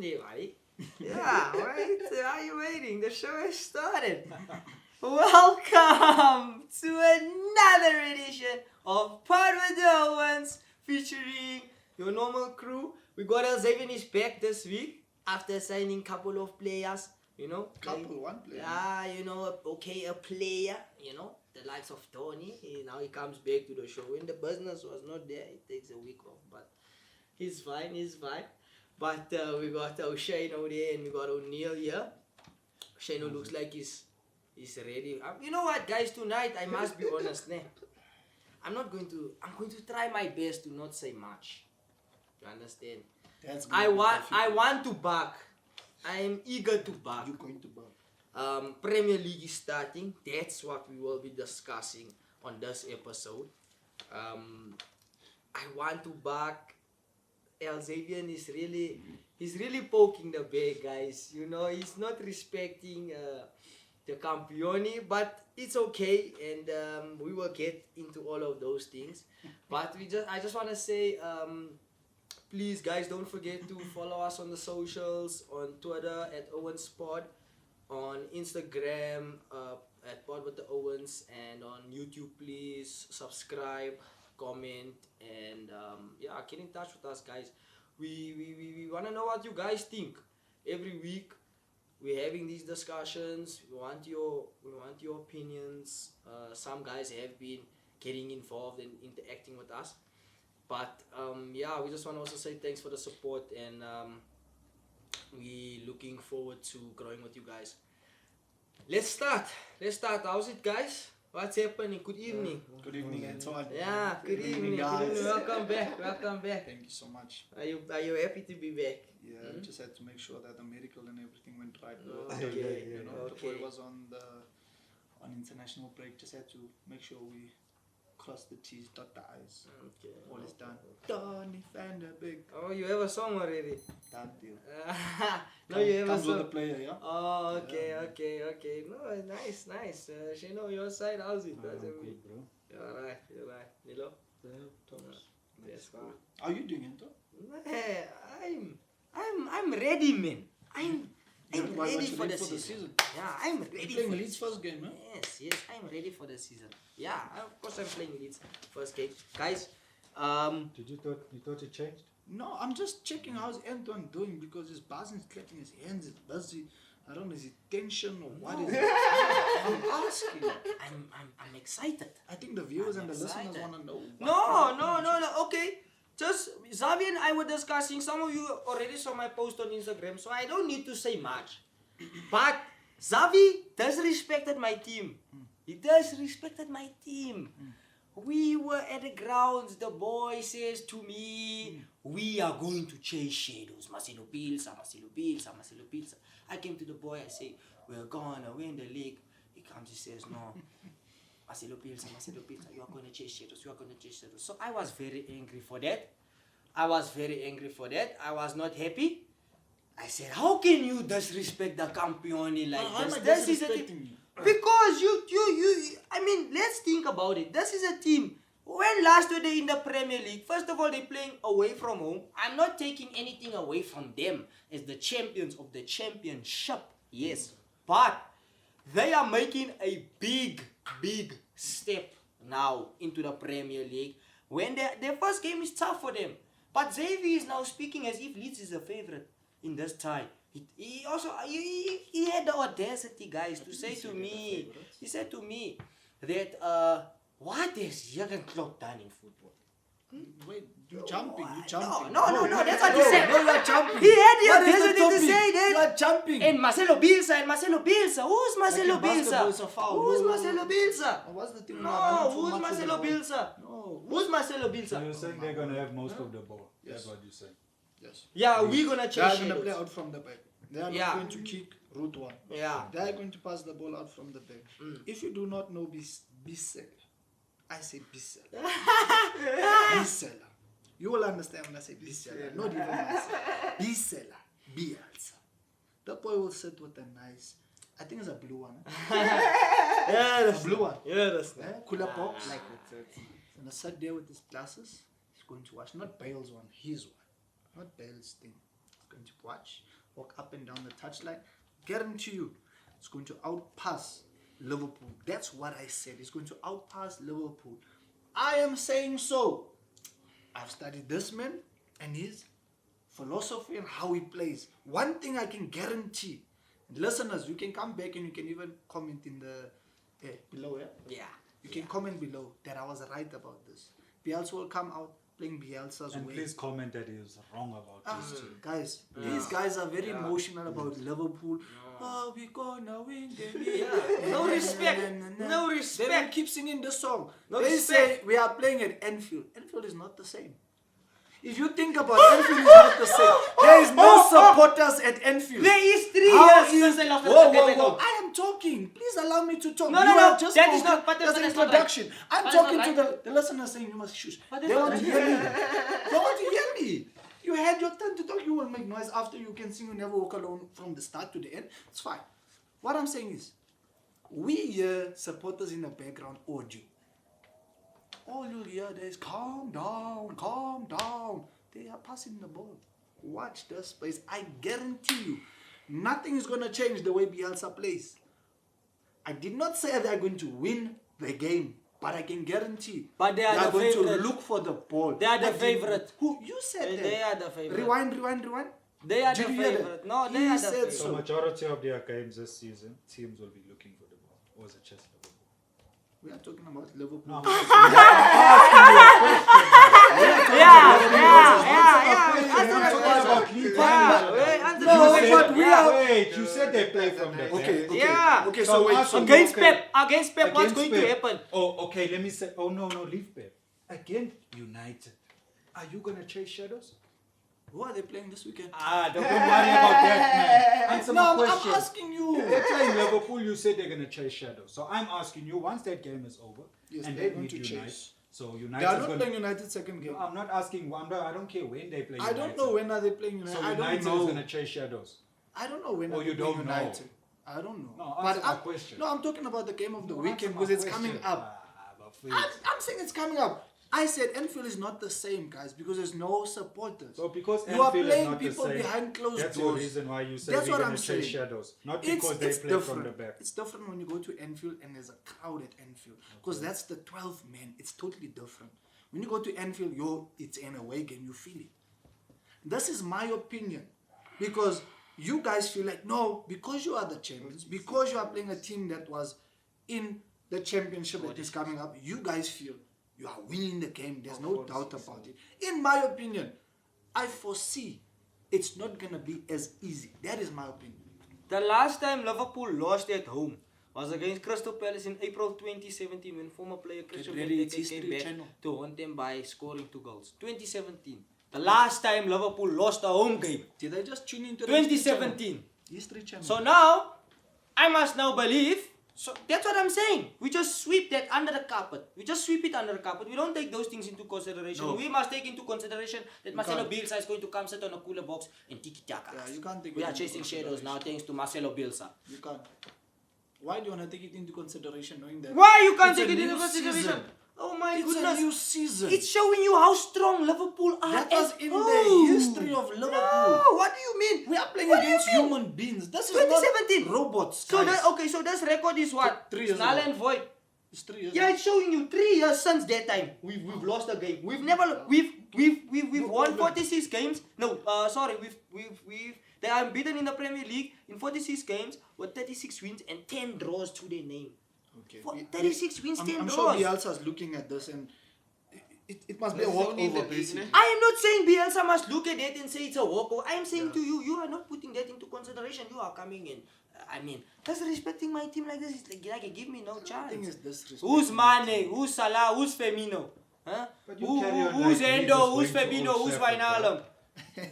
there, buddy. Yeah, right? Are you waiting? The show has started. Welcome to another edition of Pod Wit Da Ouens featuring your normal crew. We got Xavier is back this week after signing a couple of players, One player. Yeah, a player, the likes of Tony. Now he comes back to the show. When the business was not there, he takes a week off, but he's fine. But we got O'Shane over there and we got O'Neil here. Shane looks like he's ready. You know what, guys? Tonight I must be honest. I'm going to try my best to not say much. You understand? That's good. I want to back. I am eager to back. You're going to back. Premier League is starting. That's what we will be discussing on this episode. I want to back. Xavier is really poking the bear, guys. He's not respecting the Campioni, but it's okay, and we will get into all of those things. But I just want to say, please, guys, don't forget to follow us on the socials, on Twitter at OwensPod, on Instagram at Pod Wit Da Ouens, and on YouTube. Please subscribe, comment, and get in touch with us, guys. We want to know what you guys think. Every week we're having these discussions. We want your opinions. Some guys have been getting involved and interacting with us. But we just want to also say thanks for the support, and we looking forward to growing with you guys. Let's start. How's it, guys? What's happening? Good evening. Good evening, Antoine. Yeah, good evening, guys. Welcome back. Thank you so much. Are you happy to be back? Yeah, we just had to make sure that the medical and everything went right. Okay. The boy was on international break. Just had to make sure we cross the T's, dot the I's. Okay. All is done. Donny Van der Beek. Oh, you have a song already? Done deal. No, you have a Comes with song. the player, yeah? Oh, okay. No, nice. Shano, your side, how's it? How's it? Good, bro. You're right. Nilo? Thomas. That's good. How are you doing, Anto? I'm ready, man. I'm ready for the season. season. Yeah, I'm ready. You're playing Leeds first game, huh? Yes, I'm ready for the season. Yeah, of course I'm playing Leeds first game. Guys, You thought it changed? No, I'm just checking how's Antoine doing because his boss is clapping his hands. Does he? I don't know. Is it tension or what is it? I'm asking. I'm excited. I think the viewers I'm and the excited. listeners want to know. No. Okay, just Xavier and I were discussing. Some of you already saw my post on Instagram, so I don't need to say much. But Xavier disrespected my team. He disrespected my team. We were at the grounds. The boy says to me, "We are going to chase shadows. Marcelo Bielsa. I came to the boy. I say, "We're gonna win the league." He comes. He says, "No, Marcelo Bielsa. You are gonna chase shadows. So I was very angry for that. I was not happy. I said, "How can you disrespect the Campioni like this? This is a team." Because let's think about it. This is a team. When last were they in the Premier League? First of all, they're playing away from home. I'm not taking anything away from them as the champions of the championship. Yes. But they are making a big step now into the Premier League. When their first game is tough for them. But Xavier is now speaking as if Leeds is a favorite in this tie. He had the audacity, guys, to say to me, he said to me that what has Jurgen Klopp done in football? Wait, you're jumping. No, that's what he said. No, you're jumping. He had the What is the audacity to topic? say that. You are jumping. And Marcelo Bielsa. Who's Marcelo Like in basketball, it's a Bielsa? foul. Who's No. Marcelo Bielsa? What's the thing? No, who's Marcelo Bielsa? No. Who's Marcelo So Bielsa? you're saying they're going to have most of the ball. Yes. That's what you're saying. Yes. Yeah, we're gonna They are chase going to play shadows. out from the back. They are Yeah. not going to kick route one. Yeah. They are going to pass the ball out from the back. If you do not know Bissell, I say Bissell. Bissell. You will understand when I say Bissell. Not even myself. Bissell. Bielsa. The boy will sit with a nice, I think it's a blue one. Yeah, A blue one. Yeah, that's Cooler box. like it. And I sat there with his glasses. He's going to watch. Not Bale's one, his one. Not Bale's thing. going to walk up and down the touchline. Guarantee you, it's going to outpass Liverpool. That's what I said. It's going to outpass Liverpool. I am saying so. I've studied this man and his philosophy and how he plays. One thing I can guarantee, listeners, you can come back and you can even comment in the below. Yeah. You can comment below that I was right about this. Bielsa will come out playing Bielsa's And way. please comment that he was wrong about this too. Guys, these guys are very emotional about Liverpool. Oh, we gonna win the league. No respect. No They will respect. keep singing the song. No They respect. say we are playing at Anfield. Anfield is not the same. If you think about it, Anfield is not the same. There is no supporters at Anfield. There is 3 How years is- since they lost the Whoa, game whoa, at whoa. home. I am talking. Please allow me to talk. No, You no, no. have just That is spoken. not- but That's an that's not introduction. I'm That's talking not to the listeners saying you must shush. But They that's want not to hear me. They want to hear me. You had your turn to talk. You will make noise after you can sing. You never walk alone from the start to the end. It's fine. What I'm saying is, we hear supporters in the background audio. All you'll hear there is calm down, calm down. They are passing the ball. Watch the space. I guarantee you, nothing is going to change the way Bielsa plays. I did not say they're going to win the game, but I can guarantee But they are the going favorite. to look for the ball. They are the I didn't- favorite. Who? You said that. They are the favorite. Rewind. They are Did the you hear that? favorite. No, they He are the said favorite. So So- majority of their games this season, teams will be looking for the ball. Or is it just Liverpool? We are talking about Liverpool. No, Wait, you said they play from the Okay, back. okay. Yeah. Okay, So so wait. I'm So asking- Against Okay. Pep, what's Against going to Pep. happen? Oh, okay, let me say. Oh, no, leave Pep. Against United. Are you going to chase shadows? who are they playing this weekend? Don't worry about that, man. Answer No, my I'm question. asking you. They're playing Liverpool, you said they're going to chase shadows. So I'm asking you, once that game is over, Yes, and they're they going meet to United, chase. so They United are is not going playing United second game. I'm not asking, I don't care when they play I United. don't know when are they playing United. So I don't United is know. going to chase shadows. I don't know when Oh, are you they playing don't know. United. I don't know. No, But answer my I'm- question. No, I'm talking about the game of the No, weekend answer because my it's coming question. up. But please. I'm saying it's coming up. I said Anfield is not the same, guys, because there's no supporters. So because You are Anfield is playing not the people same, behind closed that's doors. the reason why you say That's we're what going I'm to chase saying. shadows. Not because they play from the back. It's different when you go to Anfield and there's a crowd at Anfield. Because that's the 12 men. It's totally different. When you go to Anfield, it's an away game. You feel it. This is my opinion. Because you guys feel like, no, because you are the champions, because you are playing a team that was in the championship that is coming up, you guys feel you are winning the game. There's no doubt about it. In my opinion, I foresee it's not going to be as easy. That is my opinion. The last time Liverpool lost at home was against Crystal Palace in April 2017 when former player Christian ready, it's Benteke came History back Channel. to haunt them by scoring 2 goals. 2017. The last time Liverpool lost a home game. Did I just tune into the History 2017. Channel? History Channel. So now, I must now believe. So that's what I'm saying. We just sweep that under the carpet. We just sweep it under the carpet. We don't take those things into consideration. No. We must take into consideration that Marcelo can't. Bielsa is going to come sit on a cooler box and tiki-taka. Yeah, you can't take We it are into chasing shadows consideration. now thanks to Marcelo Bielsa. You can't. Why do you want to take it into consideration knowing that? Why you can't It's a take it into new consideration? season. Oh my It's goodness. a new season. It's showing you how strong Liverpool are. That was at in home. the history of Liverpool. No, what do you mean? We are playing What do you against mean? human beings. This is 2017. not robots. So guys. so this record is what? 3 years Null ago. and void. It's 3 years. Yeah, it's showing you 3 years since that time. We've lost a game. We've never we've won 46 games. No, sorry, they are unbeaten in the Premier League in 46 games with 36 wins and 10 draws to their name. Okay. 36 wins, 10 I'm draws. sure Bielsa's looking at this and it must be a walkover, basically. I am not saying Bielsa must look at that and say it's a walkover. I am saying to you, you are not putting that into consideration. You are coming in. Disrespecting my team like this is like give me no The chance. thing is disrespect. Who's Mane? Who's Salah? Who's Firmino? Huh? But you carry on Who's like Endo? Jesus Who's going to Fabinho? Old Who's Trafford, Wijnaldum?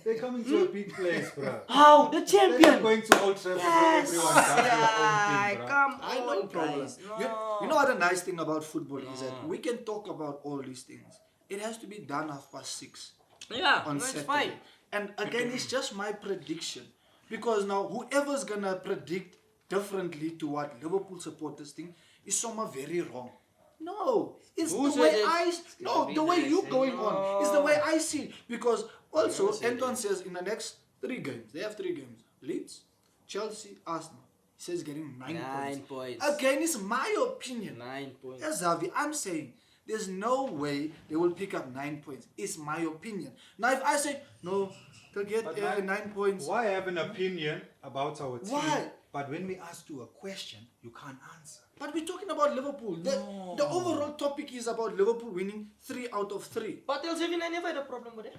They're coming to a big place, bro. How? The They're champion! going to Old Trafford where Yes! everyone does their own thing, bro. Come I on, know problem. guys. You know what the nice thing about football is that we can talk about all these things. It has to be done 6:30 Yeah, on that's Saturday. fine. And again, it's just my prediction. Because now whoever's gonna predict differently to what Liverpool supporters think is somewhere very wrong. No, it's Who the way said it? the way you going on is the way I see it. Because also Anton says in the next 3 games. They have 3 games. Leeds, Chelsea, Arsenal. He says getting 9 9 points. points. Again, it's my opinion. 9 points. Yes, Xavi, I'm saying there's no way they will pick up 9 points. It's my opinion. Now, if I say, no, they'll get But 9 points. Why have an opinion about our team? Why? But when we ask you a question, you can't answer. But we're talking about Liverpool. No. The overall topic is about Liverpool winning 3 out of 3. But Elsevier, I never had a problem with that.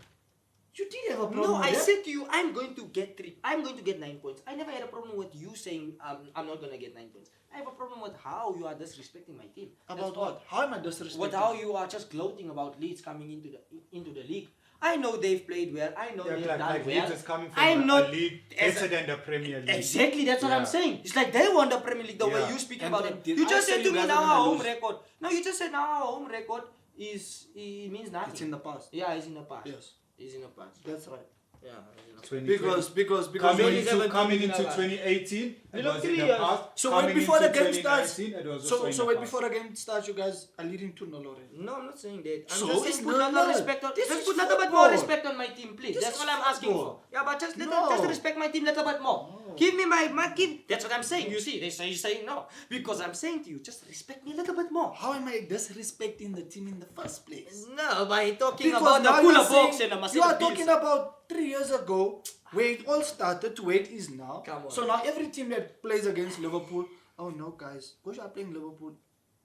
You did have a problem No, with I that. said to you, I'm going to get 3. I'm going to get 9 points. I never had a problem with you saying I'm not going to get 9 points. I have a problem with how you are disrespecting my team. That's About all. what? How am I disrespecting? With how you are just gloating about Leeds coming into the league. I know they've played well. I know they've done like well. Leeds is coming from I'm a not league as better than the Premier League. Exactly, that's what I'm Yeah. saying. It's like they won the Premier League the way Yeah. you speaking And about then it. did You I just say said to you me guys now are gonna our home lose? record. No, you just said now our home record it means nothing. It's in the past. Yeah, it's in the past. Yes. It's in the past. That's right. Yeah. it's in the past. 2020. Because coming only into, 17 coming into now. 2018, You it look was 3 in the years. past. So Coming wait before the into game starts. 2019, it was So also in so the wait past. before the game starts, you guys are leading 2-0 already. No, I'm not saying that. I'm So just it's saying put not little that. respect on. This Just is put little bit more football. respect on my team, please. This That's is all I'm asking football. for. Yeah, but just No. just respect my team little bit more. Give me my give. That's what I'm saying. You see, you're saying no because I'm saying to you, just respect me a little bit more. How am I disrespecting the team in the first place? No, by talking Because about the now cooler you're box saying- and a you are Mercedes talking Benz. about 3 years ago, where it all started to where it is now. Come on. So now every team that plays against Liverpool, oh no, guys, because you are playing Liverpool,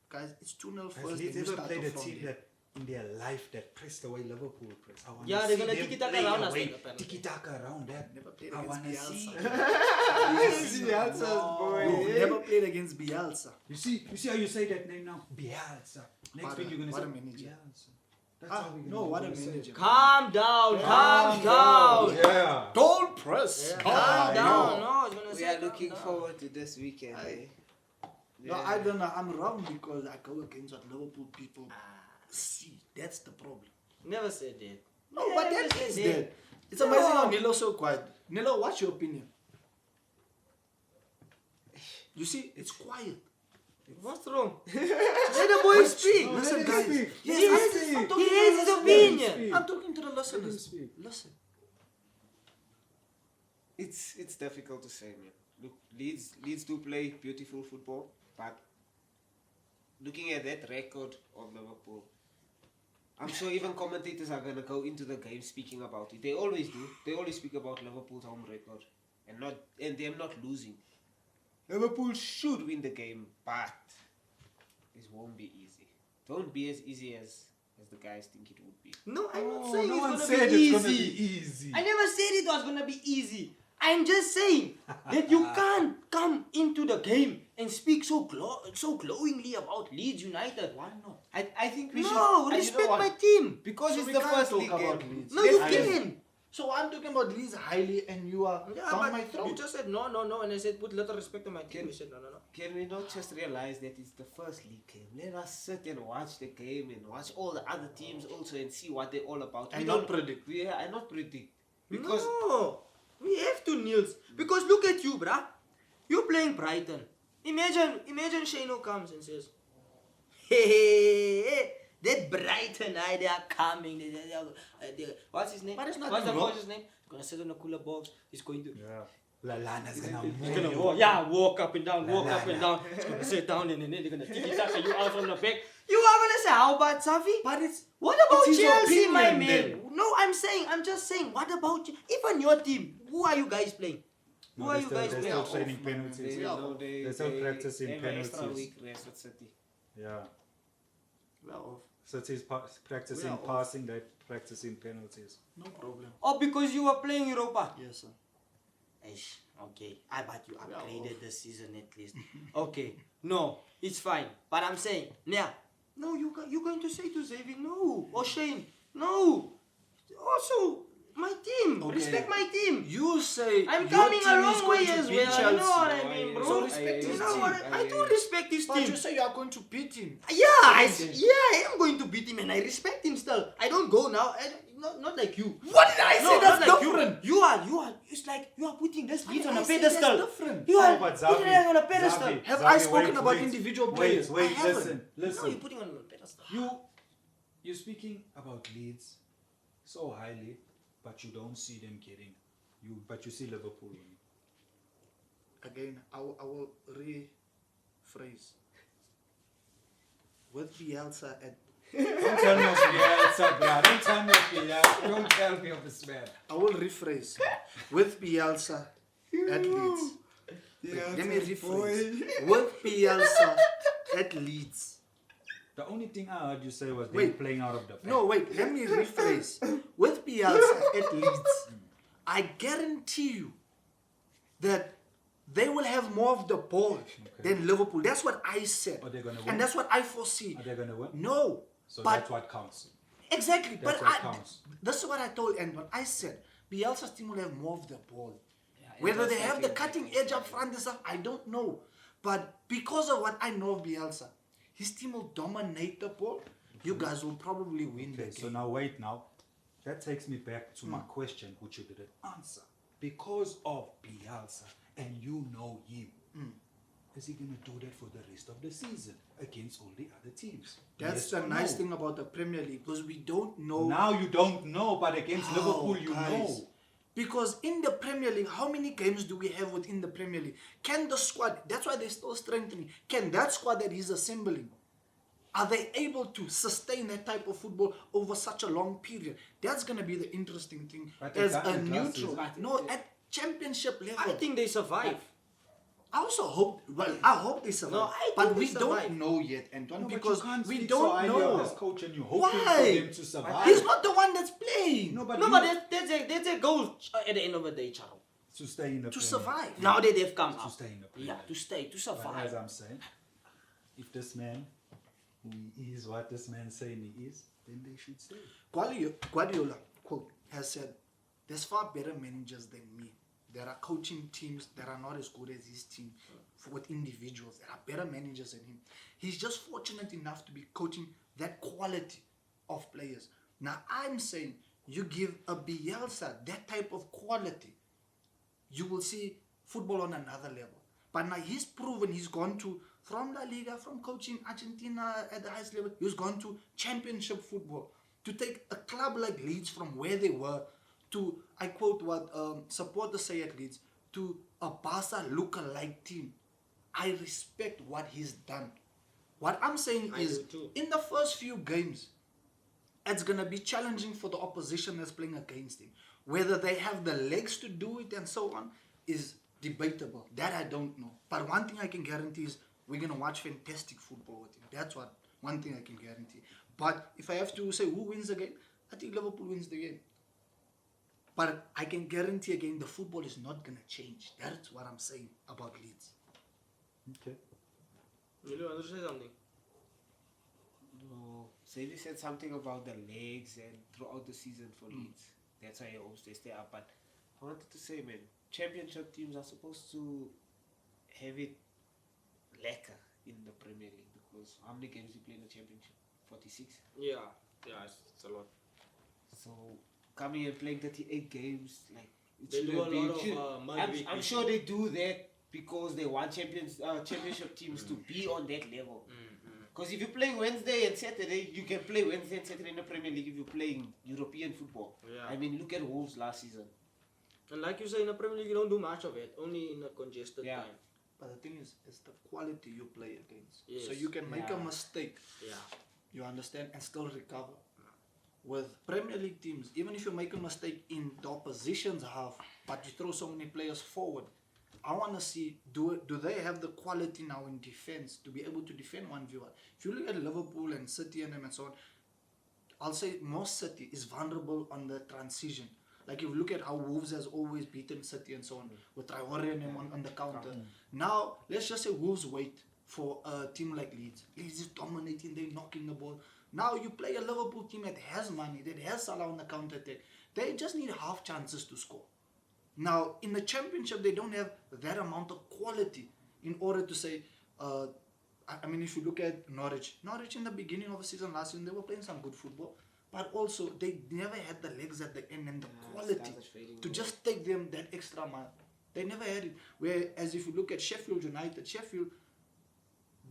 guys, it's 2-0 Has first. Leeds then you ever start played a off from team there. that in their life that pressed the way Liverpool press? I wanna Yeah, they're see gonna them tiki-taka play around us away. then, apparently. Tiki-taka around that. Never played I against wanna Bielsa. see. Bielsa's boy. You've never played against Bielsa. You see how you say that name now? Bielsa. Next What week a- you're gonna what say a manager. Bielsa. That's Ah, how we're no, what a gonna say manager. it. Calm down, calm Calm down. Yeah. Don't press. Yeah, Calm calm down. down. No, it's gonna We say are calm looking down. forward to this weekend. Eh? No, I don't know. I'm wrong because I go against what Liverpool people see. That's the problem. Never said that. No, but Never that said is that. that. It's amazing how Nilo's so quiet. Nilo, what's your opinion? You see, it's quiet. What's wrong? Let the boy speak. Listen, let him guys. speak. Yes, He I'm has- talking he to has the his listeners. opinion. speak. I'm talking to the Let him listeners. speak. Listen. It's difficult to say, man. Look, Leeds do play beautiful football, but looking at that record of Liverpool, I'm sure even commentators are gonna go into the game speaking about it. They always do. They always speak about Liverpool's home record and them not losing. Liverpool should win the game, but this won't be easy. Don't be as easy as the guys think it would be. No, I'm not Oh, saying no one it's said gonna be it's gonna easy. be easy. I never said it was gonna be easy. I'm just saying that you can't come into the game and speak so glowingly about Leeds United. Why not? I think we should. No, and you know respect what? my team. Because So it's we the can't first talk league about game. Leeds. No, you I can. am. So I'm talking about Leeds highly and you are Yeah, down but my throat. you just said no, and I said put little respect on my team. You said no. Can we not just realize that it's the first league game? Let us sit and watch the game and watch all the other teams also and see what they're all about. And We not don't predict. Yeah, and not predict. Because No, we have to, Niels. Because look at you, bruh. You're playing Brighton. Imagine Shano comes and says, hey, that Brighton, they are coming. What's his name? But it's not What's the wrong. coach's name? He's gonna sit on a cooler box. He's going to. Yeah. Lalana's gonna He's move gonna you. walk up and down, walk up and down. He's gonna sit down and then they're gonna tiki-taka you out from the back. You are gonna say, how about Safi? But it's What about It's his Chelsea, my opinion man? then. No, I'm just saying, what about you? Even your team, who are you guys playing? Who No, are they're you still- guys they're playing? still training they, penalties. Yeah. They're still practicing they have an extra penalties. week rest with City. Yeah. well, City's practicing We are off. passing, they're practicing penalties. no problem. Oh, because you were playing Europa? Yes, sir. Ish, okay. I bet you We are upgraded this season at least. Okay, no, it's fine. But I'm saying, yeah, no, you're going to say to Xavier, no, or Shane, no. Also, my team, Okay. respect my team. You say I'm your coming team a is long going way to as beat well. You Chelsea. know what I mean, bro? So respect You his know team. what? I do respect his But team. you say you are going to beat him. Yeah, Okay. I am going to beat him and I respect him still. I don't go now. Not like you. What did I say? No, That's not like different. you are. It's like you are putting this Leeds on a I say pedestal. that's different. You are Oh, but putting it on a pedestal. Xavi, Have Xavi, I spoken wait, about wait. individual players? Wait, I haven't. listen, No, listen. you're putting on a pedestal. You're speaking about Leeds so highly, but you don't see them getting But you see Liverpool winning. Again, I will rephrase. With Bielsa at, Don't tell me of Bielsa, bro. Don't tell me of Bielsa. Don't tell me of this man. I will rephrase. With Bielsa at Leeds. Let me rephrase. With Bielsa at Leeds. The only thing I heard you say was they Wait. playing out of the back. No, wait, let me rephrase. With Bielsa at Leeds, I guarantee you that they will have more of the ball than Liverpool. That's what I said. Are they gonna win? And that's what I foresee. Are they going to win? No. So but that's what counts. exactly. That's But what counts. this is what I told Anton. I said Bielsa's team will have more of the ball. and Whether just they have the like cutting edge up front and stuff, I don't know. But because of what I know of Bielsa, his team will dominate the ball. You guys will probably win the Okay, game. so now wait now. That takes me back to my question, which you didn't answer. Because of Bielsa, and you know him, is he going to do that for the rest of the season against all the other teams? That's Yes the or nice no? thing about the Premier League, because we don't know. Now you don't know, but against how, Liverpool you guys. know. Because in the Premier League, how many games do we have within the Premier League? Can the squad, that's why they're still strengthening, can that squad that he's assembling, are they able to sustain that type of football over such a long period? That's going to be the interesting thing. But they As done a it last neutral, season. no, at championship level. I think they survive. I also hope, well, I hope they survive. No, I but think we they survive. don't know yet, Anton, No, but because you can't we speak so don't highly know. of this coach and you're hoping Why? for them to survive. He's not the one that's playing. No, but No, you- but that's a goal at the end of the day, Charo. to stay in the To Premier survive. League. Now that they've come To up. stay in the Premier Yeah, League. to stay, to But survive. as I'm saying, if this man, who he is what this man saying he is, then they should stay. Guardiola, quote, has said, there's far better managers than me. There are coaching teams that are not as good as his team with individuals. There are better managers than him. He's just fortunate enough to be coaching that quality of players. Now, I'm saying you give a Bielsa that type of quality, you will see football on another level. But now he's proven he's gone to, from La Liga, from coaching Argentina at the highest level, he's gone to championship football. To take a club like Leeds from where they were to, I quote what supporters say at Leeds, to a Barca lookalike team. I respect what he's done. What I'm saying I is, do too. in the first few games, it's going to be challenging for the opposition that's playing against him. Whether they have the legs to do it and so on is debatable. That I don't know. But one thing I can guarantee is we're going to watch fantastic football with him. That's what one thing I can guarantee. But if I have to say who wins the game, I think Liverpool wins the game. But I can guarantee again the football is not going to change. That's what I'm saying about Leeds. Okay. You want to say something? No, Xavier said something about the legs and throughout the season for Leeds. That's why he hopes they stay up. But I wanted to say, man, championship teams are supposed to have it lacquer in the Premier League because how many games you play in the championship? 46. Yeah, it's a lot. So coming and playing 38 games, like it They do shouldn't a be- lot it should- of, midweek I'm sure they do that because they want championship teams to be on that level. Because if you're playing Wednesday and Saturday, you can play Wednesday and Saturday in the Premier League if you're playing European football. Yeah. I mean, look at Wolves last season. And like you say, in the Premier League, you don't do much of it. Only in a congested Yeah. time. But the thing is, it's the quality you play against. Yes. So you can make a Yeah. mistake, Yeah. you understand, and still recover. With Premier League teams, even if you make a mistake in the opposition's half, but you throw so many players forward, I want to see, do they have the quality now in defense to be able to defend 1v1? If you look at Liverpool and City and them and so on, I'll say most City is vulnerable on the transition. Like if you look at how Wolves has always beaten City and so on, with Traore and them on the counter. Now, let's just say Wolves wait for a team like Leeds. Leeds is dominating, they're knocking the ball. Now you play a Liverpool team that has money, that has Salah on the counter attack. They just need half chances to score. Now, in the championship, they don't have that amount of quality in order to say, I mean, if you look at Norwich in the beginning of the season last season, they were playing some good football, but also they never had the legs at the end and the quality started fading to away. just take them that extra mile. They never had it. Whereas if you look at Sheffield United,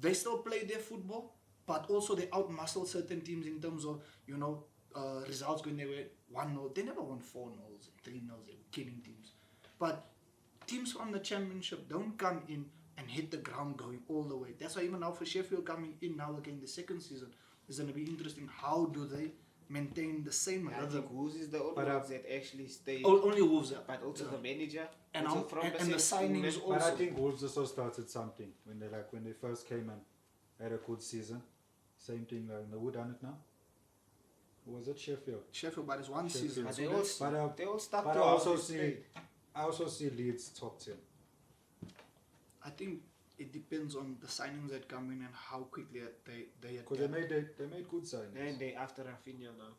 they still play their football, but also they outmuscle certain teams in terms of, results going their way. 1-0. They never won 4-0s, 3-0s. They were killing teams. But teams from the championship don't come in and hit the ground going all the way. That's why even now for Sheffield coming in now again the second season is going to be interesting. How do they maintain the same I rhythm? think Wolves is the only But, ones that actually stay. Only Wolves, But also the manager. And also how- from and the same signings school, But I also. think Wolves also started something when they first came and had a good season. Same thing like who done it now? Or was it Sheffield? Sheffield, but it's one Sheffield. season. But So they all, that's- But they all stuck but I to how also they see played. I also see Leeds top 10. I think it depends on the signings that come in and how quickly they Because adapt. they made good signings. And they after Rafinha now.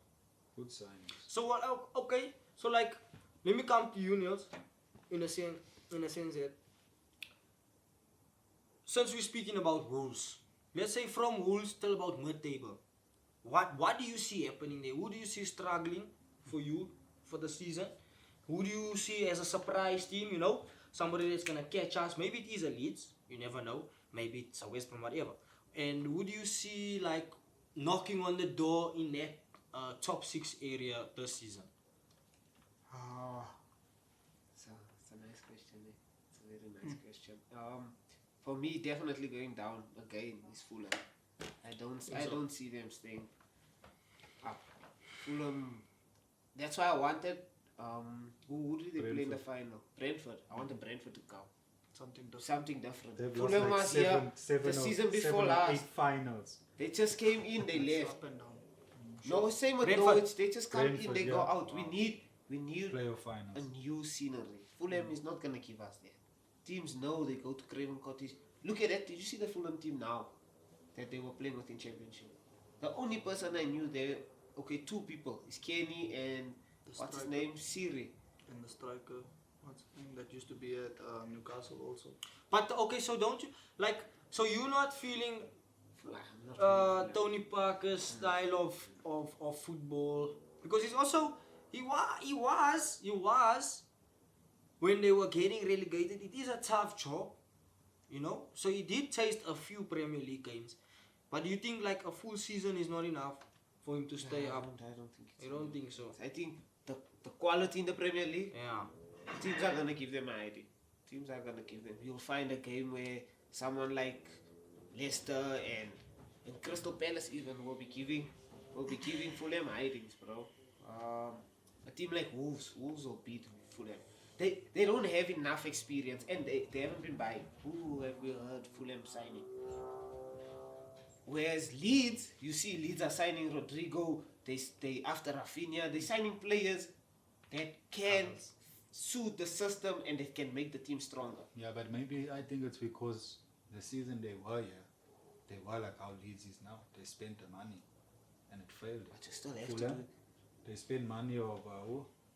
Good signings. So what? Okay. So like, let me come to you, Niels. In a sense that since we're speaking about Wolves, let's say from Wolves till about mid-table, what do you see happening there? Who do you see struggling for you for the season? Who do you see as a surprise team? You know, somebody that's gonna catch us. Maybe it is a Leeds. You never know. Maybe it's a West Brom, whatever. And who do you see like knocking on the door in that top 6 area this season? So it's a nice question. It's a very nice question. For me, definitely going down again is Fulham. I don't see them staying up. Fulham. That's why I wanted. Who did they play in the final? Brentford. I wanted Brentford to come. Something different. They've Fulham lost was like here seven the or- season before 7 or last. 8 finals. They just came in. They It's left. up and down. No, same with Brentford. Norwich. They just come in. Brentford, They go yeah. out. We need Playoff finals. a new scenery. Fulham is not gonna give us that. Teams know they go to Craven Cottage. Look at that. Did you see the Fulham team now that they were playing with in Championship? The only person I knew there, okay, 2 people, is Kenny and The what's his striker. name? Siri. And the striker, what's his name, that used to be at Newcastle also. But okay, so don't you like? So you're not feeling I'm not really feeling Tony Parker's style of football, because he's also he was when they were getting relegated. It is a tough job, you know. So he did taste a few Premier League games, but do you think like a full season is not enough for him to stay up? I don't think it's I don't think so. I think the quality in the Premier League, Yeah. teams are gonna give them an idea. Teams are gonna give them. You'll find a game where someone like Leicester and Crystal Palace even will be giving Fulham hidings, bro. A team like Wolves will beat Fulham. They don't have enough experience and they haven't been buying. Who have we heard Fulham signing? Whereas Leeds, you see Leeds are signing Rodrigo. They after Rafinha, they signing players that can suit the system and that can make the team stronger. Yeah, but maybe I think it's because the season they were here, they were like how Leeds is now. They spent the money and it failed. But you still have to Fulham, do it. they spent money of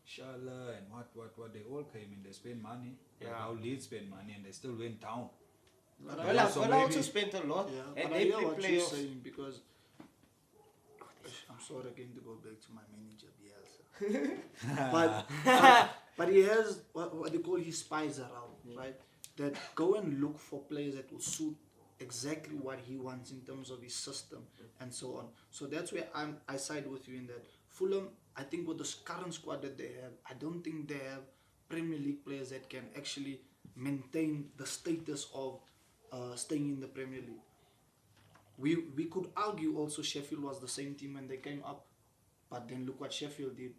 Shala and what they all came in. They spent money. Like Yeah. how Leeds spent money and they still went down. But Yeah, Well, so I maybe- also spent a lot Yeah, and but I they hear play what you're playoffs. saying because I'm sorry again to go back to my manager Bielsa, but he has what they call his spies around, right? That go and look for players that will suit exactly what he wants in terms of his system and so on. So that's where I side with you in that. Fulham, I think with the current squad that they have, I don't think they have Premier League players that can actually maintain the status of staying in the Premier League. We could argue also Sheffield was the same team when they came up, but then look what Sheffield did.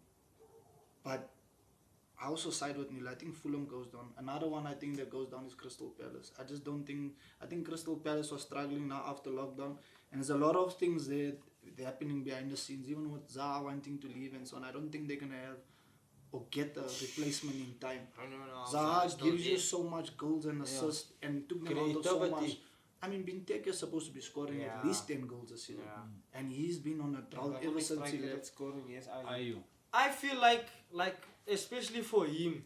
But I also side with Neil. I think Fulham goes down. Another one I think that goes down is Crystal Palace. I think Crystal Palace was struggling now after lockdown, and there's a lot of things that they're happening behind the scenes, even with Zaha wanting to leave and so on. I don't think they're gonna have or get a replacement in time. I don't know. Zaha gives you so much goals and assists and took them out of so Creativity. much. I mean, Benteke is supposed to be scoring Yeah. at least 10 goals a season. Yeah. And he's been on a drought ever since he left. Scoring, yes, Are you? I feel like especially for him,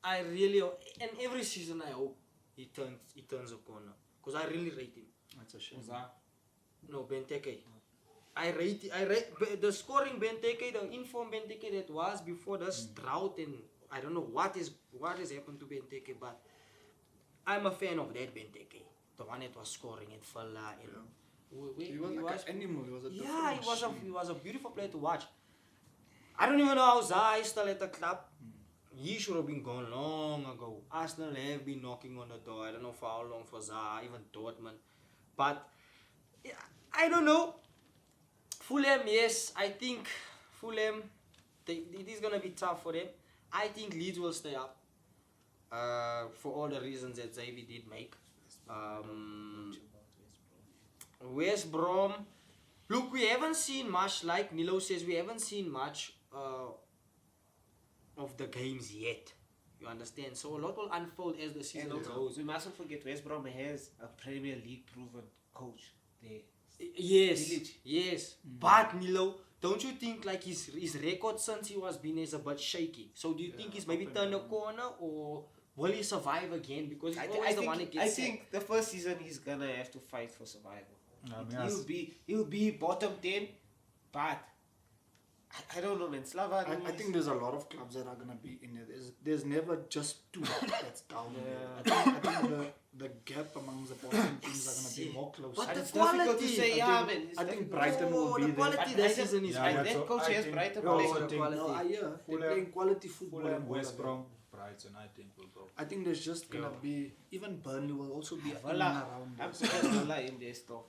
I really, and every season I hope he turns a corner, because I really rate him. That's a shame. No, Benteke. I rate the scoring Benteke, the informed Benteke that was before this drought, and I don't know what has happened to Benteke, but I'm a fan of that Benteke, the one that was scoring at Falla. He was like an animal. He was a Yeah, different he machine. was a beautiful player to watch. I don't even know how Zaha is still at the club. he should have been gone long ago. Arsenal have been knocking on the door. I don't know for how long, for Zaha, even Dortmund. But yeah, I don't know. Fulham, yes, I think Fulham, it is going to be tough for them. I think Leeds will stay up for all the reasons that Xavi did make. West Brom, look, we haven't seen much, like Nilo says, we haven't seen much of the games yet. You understand? So a lot will unfold as the season goes. We mustn't forget West Brom has a Premier League proven coach there. Yes, Village. yes. But Nilo, don't you think like his record since he was been is a bit shaky? So do you think he's maybe turned a corner, or will he survive again? Because he's always the one that gets I sacked. think the first season he's gonna have to fight for survival. Yes. He'll be bottom 10, but I don't know, man. Slava. I think there's a lot of clubs that are gonna be in there. There's never just two that's down there. I think the gap among the bottom teams are gonna be more close. But it's the difficult to quality, say, I man. think- It's I think difficult. Brighton will be the there. quality this season is Yeah, good. that's that what coach I has think. Brighton I also playing. think Quality. No, they're Fulham- playing quality football. Fulham, and all West of that. Brom, Brighton, I think will go. I think there's just gonna be, even Burnley will also be in and Villa. around I'm there. surprised Villa in there still.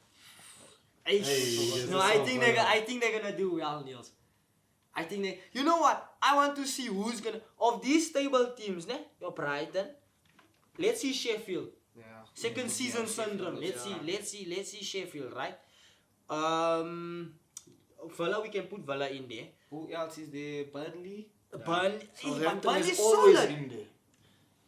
Hey, there's no, a I soft think Villa. I think they're gonna do well, Niels. I think they. You know what? I want to see who's gonna of these stable teams, ne? Your Brighton. Let's see Sheffield. Yeah. Second season syndrome. Let's see Sheffield, right? Villa, we can put Villa in there. Who else is there? Burnley. Burnley, Southampton Burnley is is always solid. in there.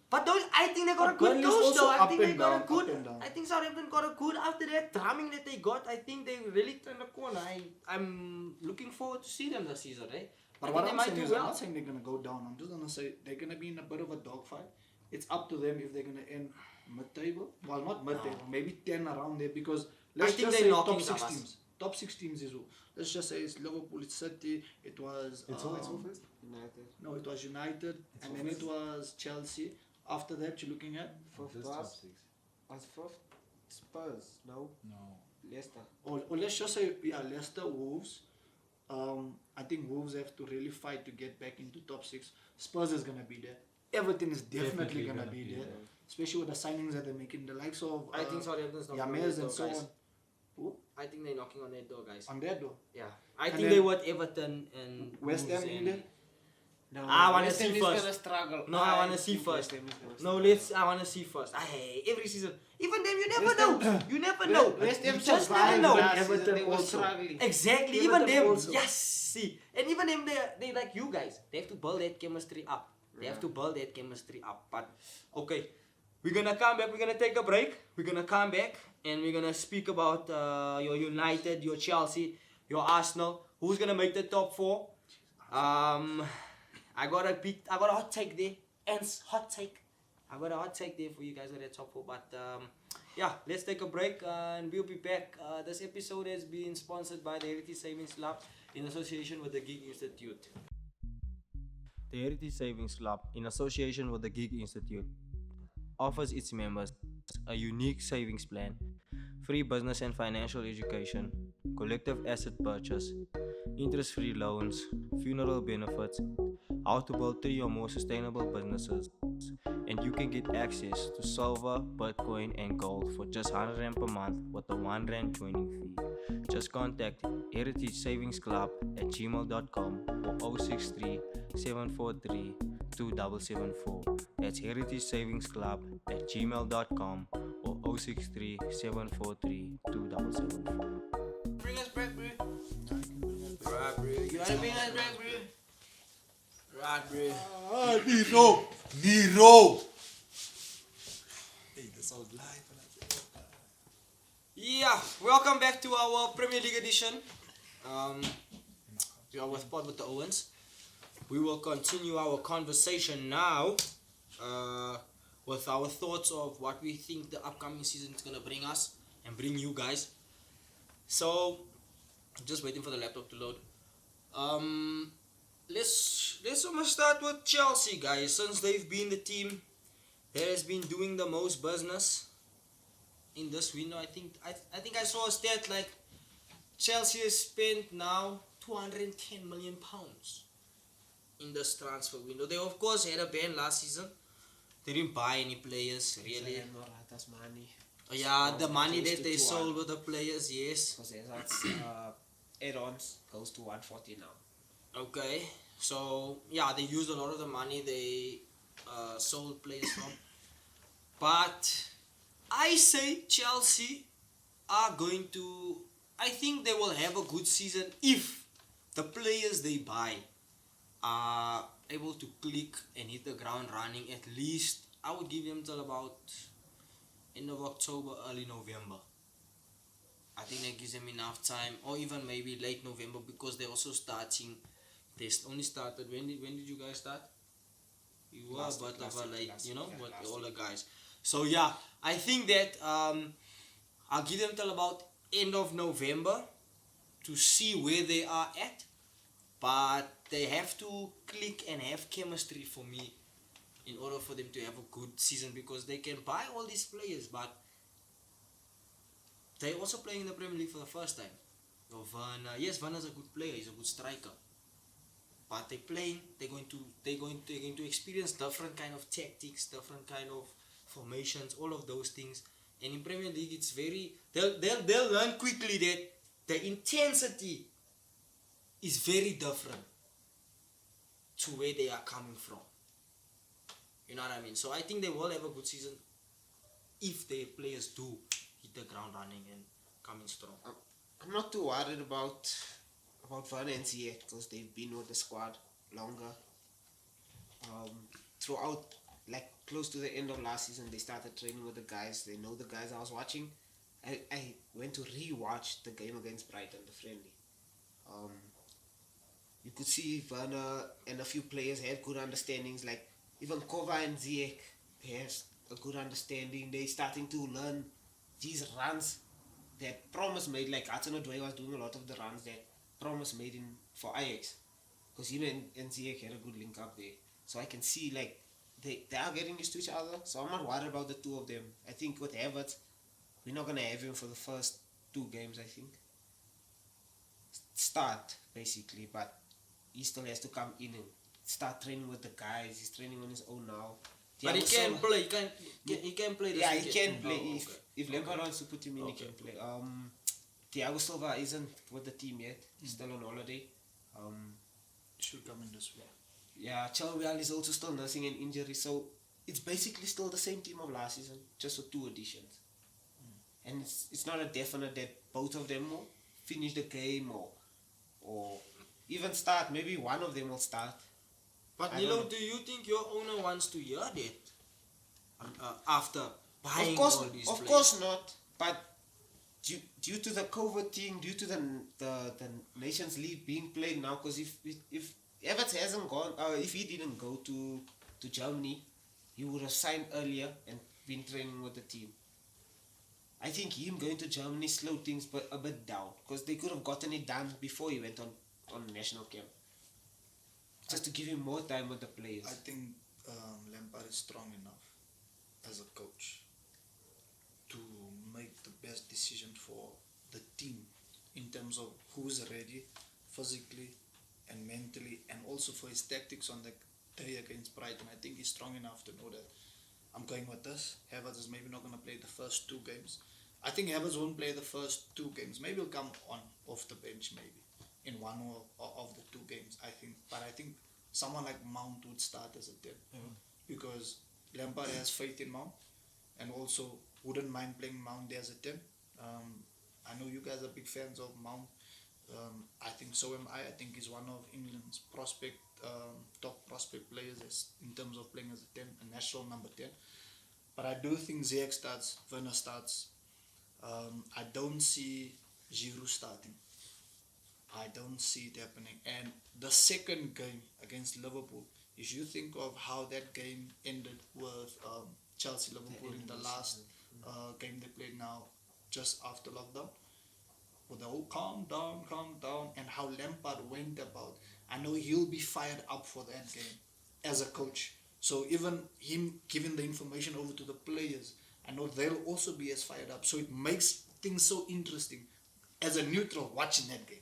But those, I think they got a But good Burnley's coach also though. I up think they and got down, a good. up and down. I think Southampton got a good after that drumming that they got. I think they really turned the corner. I'm looking forward to see them this season, eh? But I what think I'm they saying might is, do I'm well. not saying they're gonna go down. I'm just gonna say they're gonna be in a bit of a dogfight. It's up to them if they're gonna end mid-table. Well, not mid-table, maybe 10 around there. Because let's think just they're say knocking top 6 Sabas. teams. Top 6 teams is who? Let's just say it's Liverpool, it's City, it was It's all first? United. no, it was United, and then it was Chelsea. After that, you're looking at Fifth This top was six. fifth. Spurs. No. No. Leicester. or let's just say Leicester, Wolves. I think Wolves have to really fight to get back into top 6. Spurs is gonna be there. Everton is definitely gonna be there, especially with the signings that they're making. The likes of I think Southampton's knocking on James their and door, so guys. on. Who? I think they're knocking on their door, guys. On that though. Yeah. I And think then they want Everton and West Wolves Ham in and- there. No, I wanna West Ham see is first. gonna struggle. No, I wanna see think first. West Ham is gonna No, struggle. I want to see first. Every season. Even them, you never West know. Ham- You never know. West Ham You just never survived know. last Everton season, they were also. struggling. Exactly. Everton Even them. also. Yes. See. And even them, they like you guys. They have to build that chemistry up. They have to build that chemistry up. But, okay. We're going to come back. We're going to take a break. We're going to come back. And we're going to speak about your United, your Chelsea, your Arsenal. Who's going to make the top 4. I got a hot take there. Ants hot take. I got a hot take there for you guys with that top 4. But yeah, let's take a break and we'll be back. This episode has been sponsored by the Heritage Savings Club in association with the Gig Institute. The Heritage Savings Club in association with the Gig Institute offers its members a unique savings plan, free business and financial education, collective asset purchase, interest-free loans, funeral benefits, how to build 3 or more sustainable businesses, and you can get access to silver, Bitcoin and gold for just R100 per month with a R1 joining fee. Just contact Heritage Savings Club at gmail.com or 063 743 2774. That's Heritage Savings Club at gmail.com or 063 743 2774. Bring us back, bro. Right, bro. You wanna bring us back, bro? Right, bro. Nero! Hey, that's all live. Yeah, welcome back to our Premier League edition. We are with Pod Wit Da Ouens. We will continue our conversation now with our thoughts of what we think the upcoming season is going to bring us and bring you guys. So, just waiting for the laptop to load. Let's almost start with Chelsea, guys. Since they've been the team that has been doing the most business in this window, I think I saw a stat like Chelsea has spent now £210 million in this transfer window. They of course had a ban last season. They didn't buy any players really. Morata's money. Yeah, the money Close that to they 200. sold with the players, yes. Because that's add-ons goes to 140 now. Okay, so yeah, they used a lot of the money they sold players from. But I say Chelsea are going to. I think they will have a good season if the players they buy are able to click and hit the ground running. At least I would give them till about end of October, early November. I think that gives them enough time, or even maybe late November, because they're also starting. They only started. When did you guys start? You were Last but week, last of a week, late, last you know, week, with last all the week. guys. So yeah, I think that I'll give them till about end of November to see where they are at. But they have to click and have chemistry for me in order for them to have a good season, because they can buy all these players, but they also playing in the Premier League for the first time. So Werner, yes, Werner's a good player, he's a good striker. But they're going to experience different kind of tactics, different kind of formations, all of those things. And in Premier League, it's they'll learn quickly that the intensity is very different to where they are coming from. You know what I mean? So I think they will have a good season if their players do hit the ground running and come in strong. I'm not too worried about Van and yet, because they've been with the squad longer. Throughout, like close to the end of last season, they started training with the guys. They know the guys. I was watching. I went to re-watch the game against Brighton, the friendly. You could see Werner and a few players had good understandings. Like even Kova and Ziyech, they have a good understanding. They're starting to learn these runs that Promise made. Like Hudson Odoi was doing a lot of the runs that Promise made for Ajax, because him and Ziyech had a good link up there. So I can see like they are getting used to each other. So I'm not worried about the two of them. I think with Havertz, we're not gonna have him for the first 2 games. I think start basically, but he still has to come in and start training with the guys. He's training on his own now. But he Thiago can Silva- play. He can play. This Yeah, he weekend. can play. Oh, If Lampard wants to put him in, he can play. Thiago Silva isn't with the team yet. He's still on holiday. Should come in this week. Yeah, Chilwell is also still nursing an injury, so it's basically still the same team of last season, just with 2 additions. And it's not a definite that both of them will finish the game or even start. Maybe one of them will start. But I Nilo, don't know. do you think your owner wants to hear that after buying Of course, all these of players? course not. But due to the COVID thing, due to the Nations League being played now, because if Everett hasn't gone, if he didn't go to Germany, he would have signed earlier and been training with the team. I think him going to Germany slowed things a bit down, because they could have gotten it done before he went on national camp. Just to give him more time with the players. I think Lampard is strong enough as a coach to make the best decision for the team in terms of who's ready physically and mentally, and also for his tactics on the day against Brighton. I think he's strong enough to know that I'm going with this. Havertz is maybe not going to play the first 2 games. I think Havertz won't play the first 2 games. Maybe he'll come on off the bench maybe in one of the 2 games, I think. But I think someone like Mount would start as a 10 because Lampard has faith in Mount and also wouldn't mind playing Mount there as a 10. I know you guys are big fans of Mount. I think so am I. I think he's one of England's top prospect players in terms of playing as a 10, a national number 10. But I do think Ziyech starts, Werner starts. I don't see Giroud starting. I don't see it happening. And the second game against Liverpool, if you think of how that game ended with Chelsea-Liverpool in the last game they played now, just after lockdown, with the whole calm down, and how Lampard went about, I know he'll be fired up for that game as a coach. So even him giving the information over to the players, I know they'll also be as fired up. So it makes things so interesting as a neutral watching that game.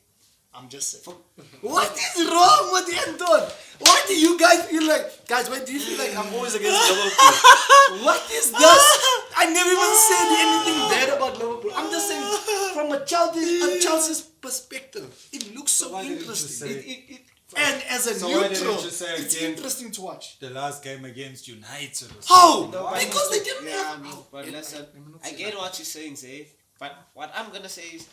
I'm just saying. What is wrong with Anton? Why do you guys feel like, guys, why do you feel like I'm always against Liverpool? What is this? I never even said anything bad about Liverpool. I'm just saying from a Chelsea's perspective, it looks so why didn't you interesting. say- And as a So why neutral, didn't you say it's again? interesting to watch. The last game against United. Or How? something. No, but Because they listen, didn't yeah, have... I mean, but Yeah, listen, let me not I say get that. what you're saying, Zay. But what I'm gonna say is,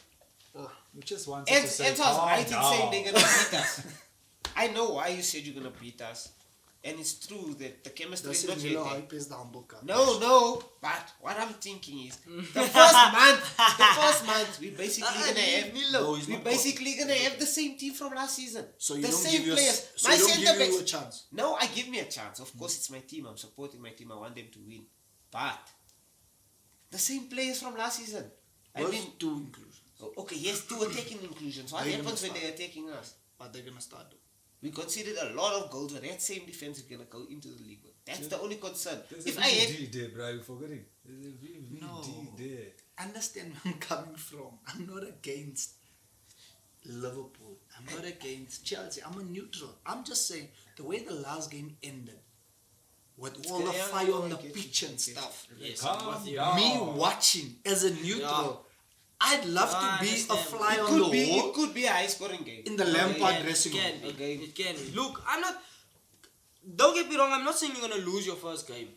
We just wanted to say, Ed was calm right in saying down. they're gonna beat us. I know why you said you're gonna beat us, and it's true that the chemistry This is not is yet Milo there. Hype is the humble cup. No, but what I'm thinking is the first month we basically gonna have No, he's we not basically gonna have the same team from last season. So you the don't same give players. so My you don't centre give you backs. a chance. No, I give me a chance. Of course, it's my team. I'm supporting my team. I want them to win. But the same players from last season. I With mean, two inclusions. okay, yes, two attacking inclusions. What They're gonna happens when start. they're attacking us? But they're gonna start. We conceded a lot of goals, but that same defense is gonna go into the league with. That's the only concern. There's If a I had VVD there, bro. You're forgetting. There's a VVD No. there. Understand where I'm coming from. I'm not against Liverpool. I'm not against Chelsea. I'm a neutral. I'm just saying the way the last game ended, with all the yeah, fire on I the get pitch you. and stuff. Yes, Calm I'm with you. down. Me watching as a neutral, I'd love I to be a understand. fly it on could the be, wall it could be a high scoring game. in the It Lampard can, dressing it can room. be. It can be. Look, I'm not. Don't get me wrong. I'm not saying you're gonna lose your first game.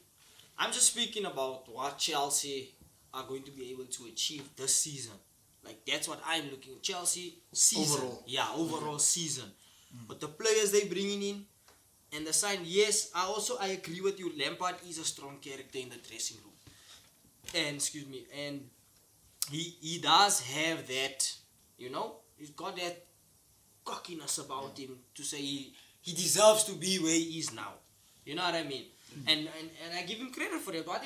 I'm just speaking about what Chelsea are going to be able to achieve this season. Like that's what I'm looking at. Chelsea season. Overall. Yeah, overall season. But the players they bringing in and the sign. Yes, I agree with you. Lampard is a strong character in the dressing room. And excuse me, and he does have that, you know, he's got that cockiness about him to say he deserves to be where he is now. You know what I mean? And I give him credit for that. What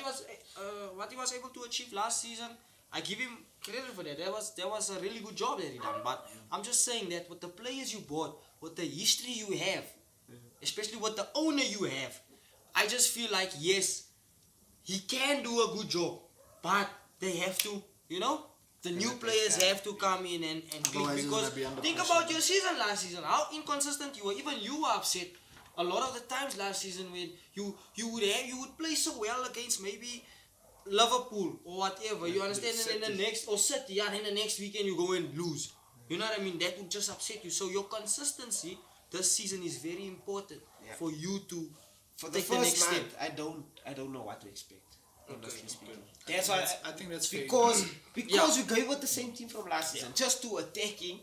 he was able to achieve last season, I give him credit for that. That was a really good job that he done. But I'm just saying that with the players you bought, with the history you have, especially with the owner you have, I just feel like yes, he can do a good job, but they have to, you know, the new players have to come in and click. Otherwise it's Because gonna be under think pressure. about your season last season, how inconsistent you were. Even you were upset a lot of the times last season when you would play so well against maybe Liverpool or whatever. You understand? And then the next or City, and then the next weekend you go and lose. You know what I mean? That would just upset you. So your consistency this season is very important for you to For the take the next first step. month, I don't know what to expect. Honestly speaking. That's why I think that's fair. because Yeah. we going with the same team from last season, just to attacking,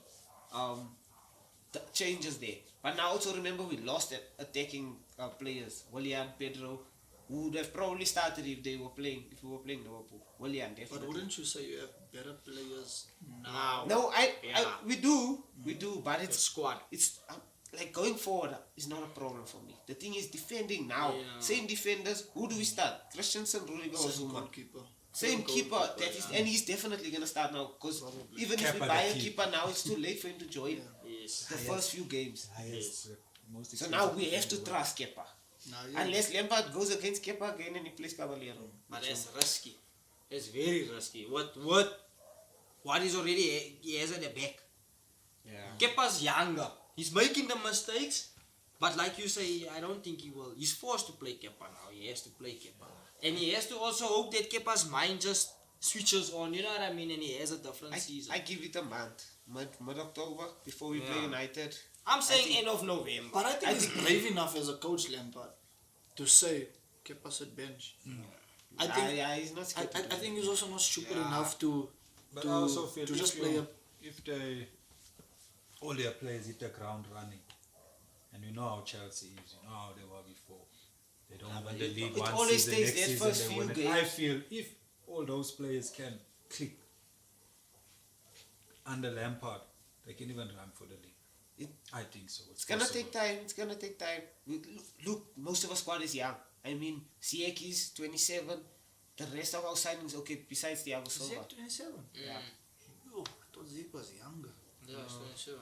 the changes there. But now also remember we lost at attacking players, Willian, Pedro, who would have probably started if we were playing Liverpool. Willian But definitely. wouldn't you say you have better players now? No, Yeah. we do, but The it's squad. it's like going forward is not a problem for me. The thing is defending now. Yeah. Same defenders. Who do we start? Christensen, Rudiger, or Same Zuma? goalkeeper. Same keeper. That is, and he's definitely gonna start now because even if we Kepa buy the a keeper. keeper now, it's too late for him to join Yes. the first few games. Highest, most So expensive now we have to defender. trust Kepa. Now, Unless Lampard goes against Kepa again and he plays Caballero. But that's risky. It's very risky. What is already he has at the back. Yeah. Kepa's younger. He's making the mistakes. But like you say, I don't think he will. He's forced to play Kepa now. He has to play Kepa. And he has to also hope that Kepa's mind just switches on. You know what I mean? And he has a different season. I give it a month. Mid-October before we play Yeah. United. I'm saying think- end of November. But I think he's brave enough as a coach, Lampard, to say, keep us at bench. I think he's not I, scared to I, do I that. think he's also not stupid Yeah. enough to But I also feel to if just you- play a if they all their players hit the ground running, and you know how Chelsea is, you know how they were before. They don't win the league it one always season, takes next their season first they few win it. games. I feel if all those players can click under Lampard, they can even run for the league. I think so. It's gonna possible. take time. It's gonna take time. Look, most of our squad is young. I mean, Ziyech is 27. The rest of our signings, okay, besides Thiago Silva. Zeke 27. Yeah. Yo, I thought Zeke was younger. Yeah, it's 27.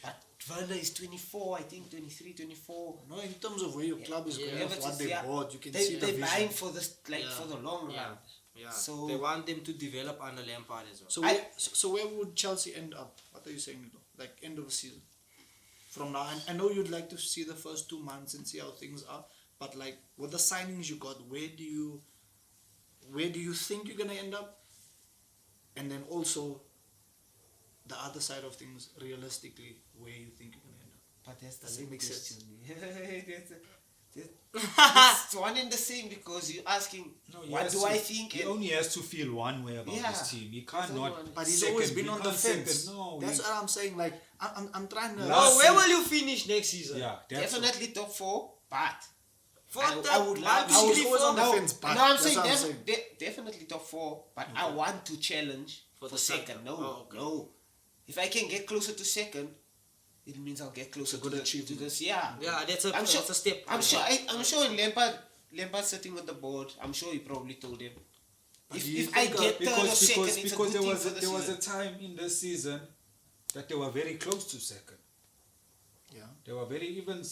But Werner is 24, I think 23, 24. No, in terms of where your club is Yeah. going, Yeah, of but what it's- they yeah. bought, you can see the They're vision. buying for this, like Yeah. for the long Yeah. run. Yeah. So- they want them to develop under Lampard as well. So where would Chelsea end up? What are you saying, Nilo? like end of the season. From now, and I know you'd like to see the first 2 months and see how things are, but like with the signings you got, where do you think you're gonna end up? And then also the other side of things, realistically, where you think you're gonna end up. But that's the Does it same make sense? question. It's one and the same because you're asking, what do I think? He and- only has to feel one way about Yeah. his team. He That's can't the not. one. But he's second- always been he on the can't fence. second. No, That's he- what I'm saying. Like I'm trying to. Last No, where will you finish next season? yeah, that's Definitely top 4, but Fourth, I would love I was basically always on the fourth. fence, but no, I'm that's saying, what I'm saying. definitely top 4, but I want to challenge for the second. second. No, Oh, okay. no. If I can get closer to second, it means I'll get closer good to achievement. this. Yeah, Yeah, that's I'm sure- a step. I'm sure in Lampard sitting on the board, I'm sure he probably told him. But do you If I think, get third or second, it's a because good there thing was for the there was a season. time in the season that they were very close to second. Yeah. They were very even.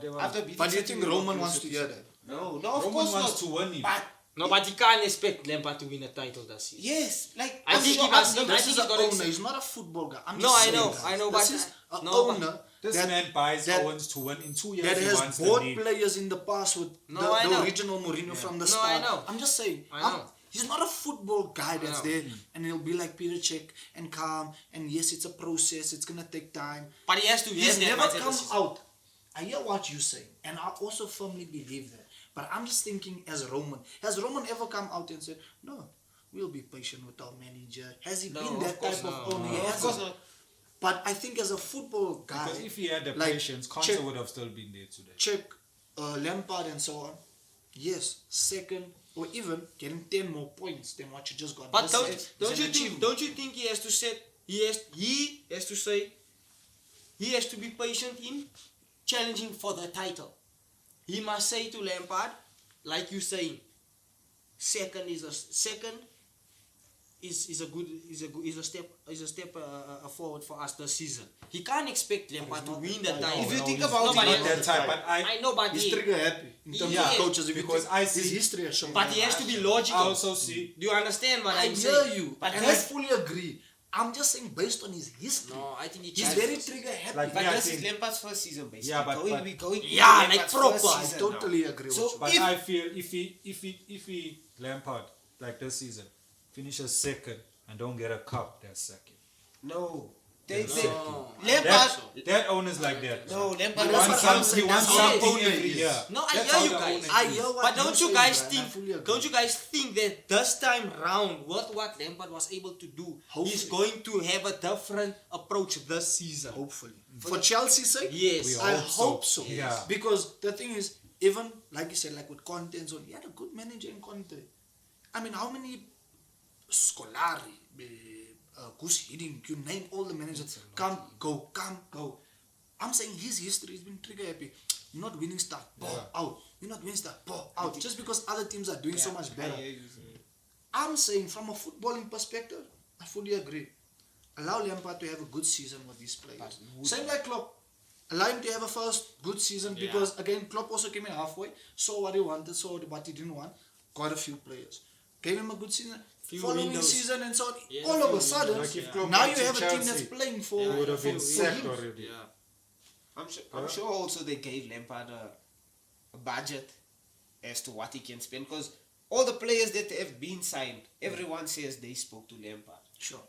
They were. After beating But do you City, think we were Roman closer wants to hear that? No, of Roman course wants not. to win it. But No, but you can't expect Lampard to win a title this season. yes, like I think he must- I'm- I This think is he an got owner. accept- He's not a football guy. I'm No, just I saying, know, guys. I know, This but- is an no, but- owner This that, man buys that- Owens to win in 2 years. that he has wants the bought league. players in the past with No, the I know. original Mourinho from the No, start. I know. I'm just saying. I know. He's not a football guy that's know. there and he'll be like Peter Cech and calm and yes, it's a process. It's gonna take time. But he has to. He's have that never mindset come this season. out. I hear what you say, and I also firmly believe that. But I'm just thinking, as Roman, has Roman ever come out and said, "No, we'll be patient with our manager"? Has he No, been of that course type not. of owner? He No, of hasn't. course not. But I think as a football guy, Because if he had the like, patience, Conte check- would have still been there today. check Lampard and so on. Yes, second or even getting 10 more points than what you just got. But this don't year is don't an you think achievement. don't you think he has to set he has to say he has to be patient in challenging for the title. He must say to Lampard, like you saying, second is a step forward for us this season. He can't expect Lampard to win the title. If you No, think he's about not it, that type, but I know, but He's he, trigger happy in terms Yeah. of coaches. If you Because think I his see- history has shown. but that. he has to be I logical. also see. Do you understand what I I'm hear saying? you, But and I this, fully agree. I'm just saying based on his history. no, I think he He's challenges. very trigger happy. Like, but yeah, I this is think- Lampard's first season, basically. Yeah, but- we're going into Yeah, like Lampard's proper. first I season totally agree So- with you. But If- I feel if he Lampard like this season finishes second and don't get a cup, that's second. now. No, That's they second. Lampard. That owner's like that. No, Lampard. That's wants what I'm something, saying. he wants That's how something owner every is. year. No, I That's hear how you the guys. owner I is. hear what But you're don't you saying, guys Brian. I think? fully agree. Don't you guys think that this time round, what Lampard was able to do, he's Hopefully. going to have a different approach this season? Hopefully. For Chelsea's sake, Yes. We I hope hope so. so. Yeah. Because the thing is, even like you said, like with Conte and so on, he had a good manager in Conte. I mean, how many Scolari, Gus Hiddink, you name all the managers, come, go. I'm saying his history has been trigger happy. You're not winning stuff, ball out. You're not winning stuff, ball out. Just because other teams are doing so much better. I'm saying from a footballing perspective, I fully agree. Allow Lampard to have a good season with these players. Same like Klopp. Allow him to have a first good season because again Klopp also came in halfway, saw what he wanted, saw what he didn't want, got a few players. Gave him a good season. Following windows. season and so on. Yeah, all of few a sudden, Like if Klopp now went you to have a team Chelsea, that's playing for. He would have for- been for sacked him. already. I'm sure also they gave Lampard a budget as to what he can spend because all the players that have been signed, everyone says they spoke to Lampard. Sure.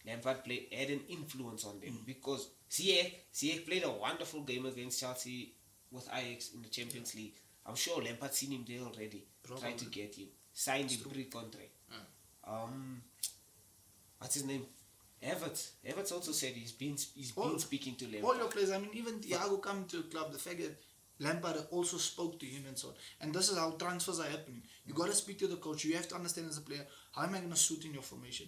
Lampard had an influence on them because Ziyech played a wonderful game against Chelsea with Ajax in the Champions League. I'm sure Lampard seen him there already, tried to get him, signed him pre-contract. What's his name? Everts also said he's been speaking to Lampard. All your players, I mean, even Thiago coming to the club, the fact that Lampard also spoke to him and so on. And this is how transfers are happening. You got to speak to the coach. You have to understand as a player, how am I going to suit in your formation?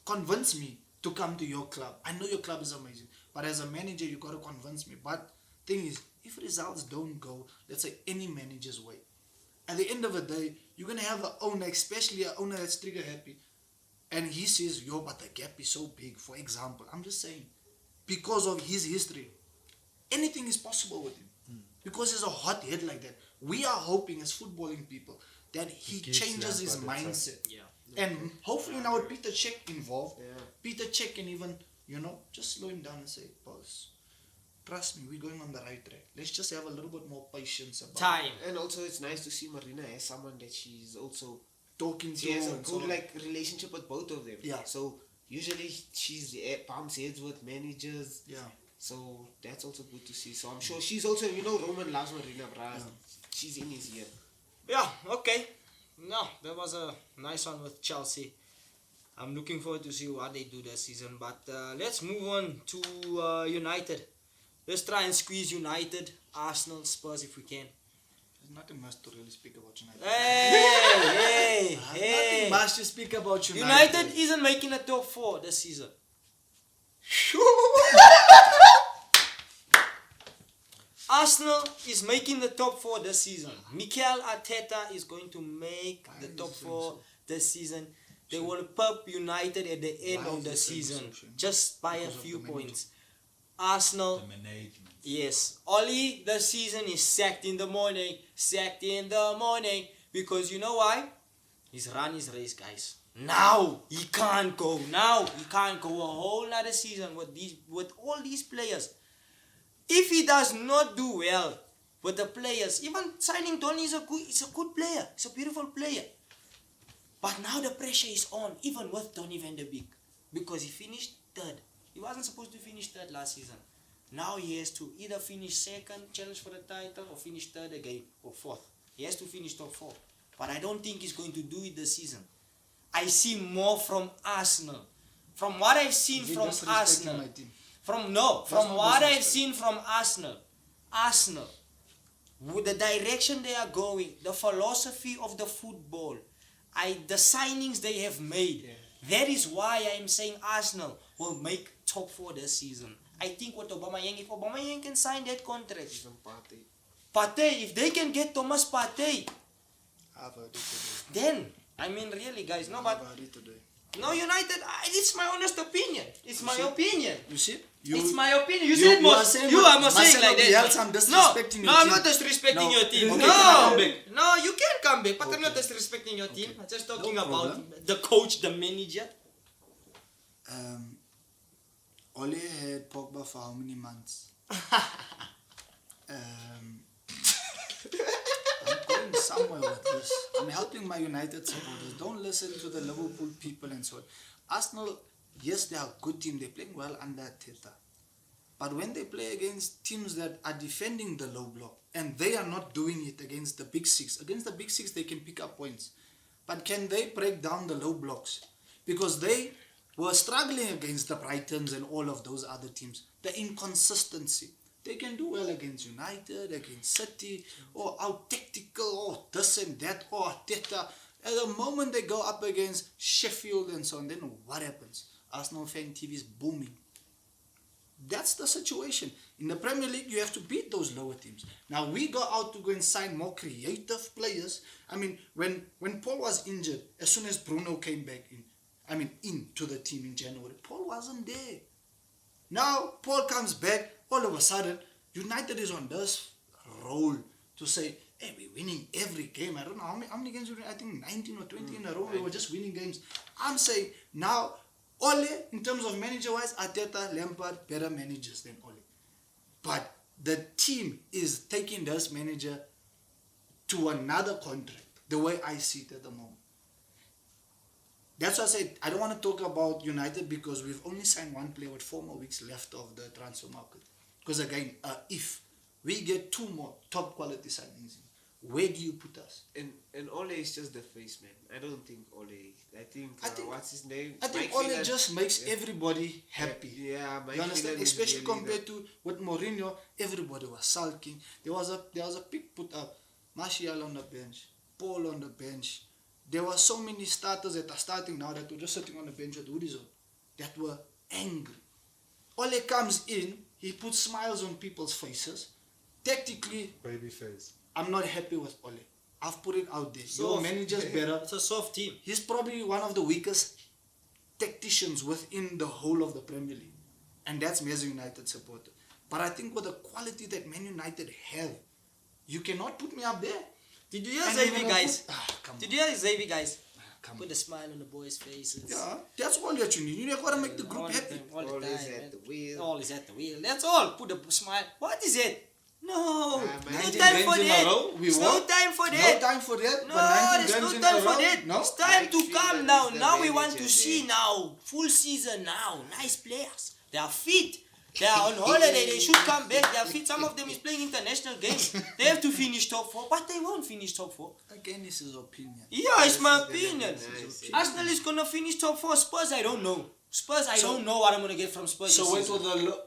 Convince me to come to your club. I know your club is amazing, but as a manager, you got to convince me. But thing is, if results don't go, let's say any manager's way, at the end of the day, you're going to have an owner, especially an owner that's trigger happy, and he says, yo, but the gap is so big. For example, I'm just saying, because of his history, anything is possible with him. Because he's a hot head like that. We are hoping as footballing people that he gives changes his Lampard a mindset. Yeah. And hopefully now with Peter Cech involved, Peter Cech can even You know, just slow him down and say, boss, trust me, we're going on the right track. Let's just have a little bit more patience about Time. And also, it's nice to see Marina as someone that she's also talking to she has a and so good on. like relationship with both of them. Yeah. So usually she's bumps heads with managers. Yeah. So that's also good to see. So I'm sure she's also, you know, Roman loves Marina, bruh. Yeah. She's in his ear. Yeah, okay. No, that was a nice one with Chelsea. I'm looking forward to see what they do this season. But let's move on to United. Let's try and squeeze United, Arsenal, Spurs if we can. There's nothing much to really speak about United. Hey, Nothing much to speak about United isn't making a top 4 this season. Arsenal is making the top 4 this season. Mikel Arteta is going to make the top 4 this season. They will pump United at the end Why of is the it so season shame? just by a Because of few the manager. points. Arsenal, The management. yes. Oli this season is sacked in the morning. Sacked in the morning. Because you know why? He's run his race, guys. Now he can't go. Now he can't go a whole nother season with all these players. If he does not do well with the players, even signing Donny is a good player. He's a beautiful player. But now the pressure is on, even with Donny van der Beek. Because he finished 3rd. He wasn't supposed to finish 3rd last season. Now he has to either finish 2nd, challenge for the title, or finish 3rd again, or 4th. He has to finish top 4. But I don't think he's going to do it this season. I see more from Arsenal. From what I've seen Is he from disrespecting Arsenal. my team? From not what I've disrespect. seen from Arsenal, with the direction they are going, the philosophy of the football, the signings they have made, that is why I'm saying Arsenal will make top 4 this season. I think with Aubameyang, if Aubameyang can sign that contract, Even Partey. Partey, if they can get Thomas Partey, I've heard it today. then, I mean really guys, no, I've but heard it today. no United, it's my honest opinion. It's my see? opinion. You see? It's my opinion. You you said are most. saying You what are not saying Marcelo like that. Bielsa, I'm disrespecting no, your I'm team. not disrespecting No. your team. Okay, No, can I come back? no, you can come back, but I'm not Okay. disrespecting your team. Okay. I'm just talking No about problem. the coach, the manager. Ole had Pogba for how many months? I'm going somewhere with this. I'm helping my United supporters. Don't listen to the Liverpool people and so on. Arsenal, yes, they are a good team. They're playing well under Arteta. But when they play against teams that are defending the low block, and they are not doing it against the big 6. Against the big 6, they can pick up points. But can they break down the low blocks? Because they were struggling against the Brightons and all of those other teams. The inconsistency. They can do well against United, against City, or out tactical, or this and that, or Arteta. At the moment they go up against Sheffield and so on, then what happens? Arsenal fan TV is booming. That's the situation. In the Premier League, you have to beat those lower teams. Now, we go out to go and sign more creative players. I mean, when Paul was injured, as soon as Bruno came back into the team in January, Paul wasn't there. Now, Paul comes back, all of a sudden, United is on this roll to say, hey, we're winning every game. I don't know how many games we win. I think 19 or 20 in a row. We were just winning games. I'm saying now, Ole, in terms of manager-wise, Arteta, Lampard, better managers than Ole. But the team is taking this manager to another contract, the way I see it at the moment. That's why I said I don't want to talk about United because we've only signed one player with 4 more weeks left of the transfer market. Because again, if we get 2 more top quality signings, where do you put us? And Ole is just the face, man. I don't think Ole. I think what's his name? I think Mike Ole Phelan. just makes everybody happy. Yeah, Mike You understand? Phelan is Especially really compared to with Mourinho, everybody was sulking. There was a pic put up. Martial on the bench, Paul on the bench. There were so many starters that are starting now that were just sitting on the bench at Horizon that were angry. Ole comes in, he puts smiles on people's faces. Tactically, Baby face. I'm not happy with Ole. I've put it out there. Soft. Your manager's better. It's a soft team. He's probably one of the weakest tacticians within the whole of the Premier League. And that's me as a United supporter. But I think with the quality that Man United have, you cannot put me up there. Did you hear And Xavi, you're gonna guys? put- come Did you hear Xavi, guys? come Put on. a smile on the boys' faces. Yeah, that's all that you need. You got to make the All group the happy. time, all the Always time, at man. the wheel. All is at the wheel. That's all. Put a smile. What is it? No. man. No 19 time for games in a that. row, we There's no won. time for No that. time for that. No, but 19 there's games no in time a for row, that. No? It's time to Mike come Phelan now. is the Now we want manager to see there. now. Full season now. Nice players. They are fit. They are on holiday. They should come back. They are fit. Some of them is playing international games. They have to finish top 4, but they won't finish top 4. Again, this is opinion. Yeah, it's my This is gonna be opinion. nice. Arsenal is gonna finish top 4. Spurs, I don't know. Spurs, I don't know what I'm gonna get from Spurs. So this wait season. for the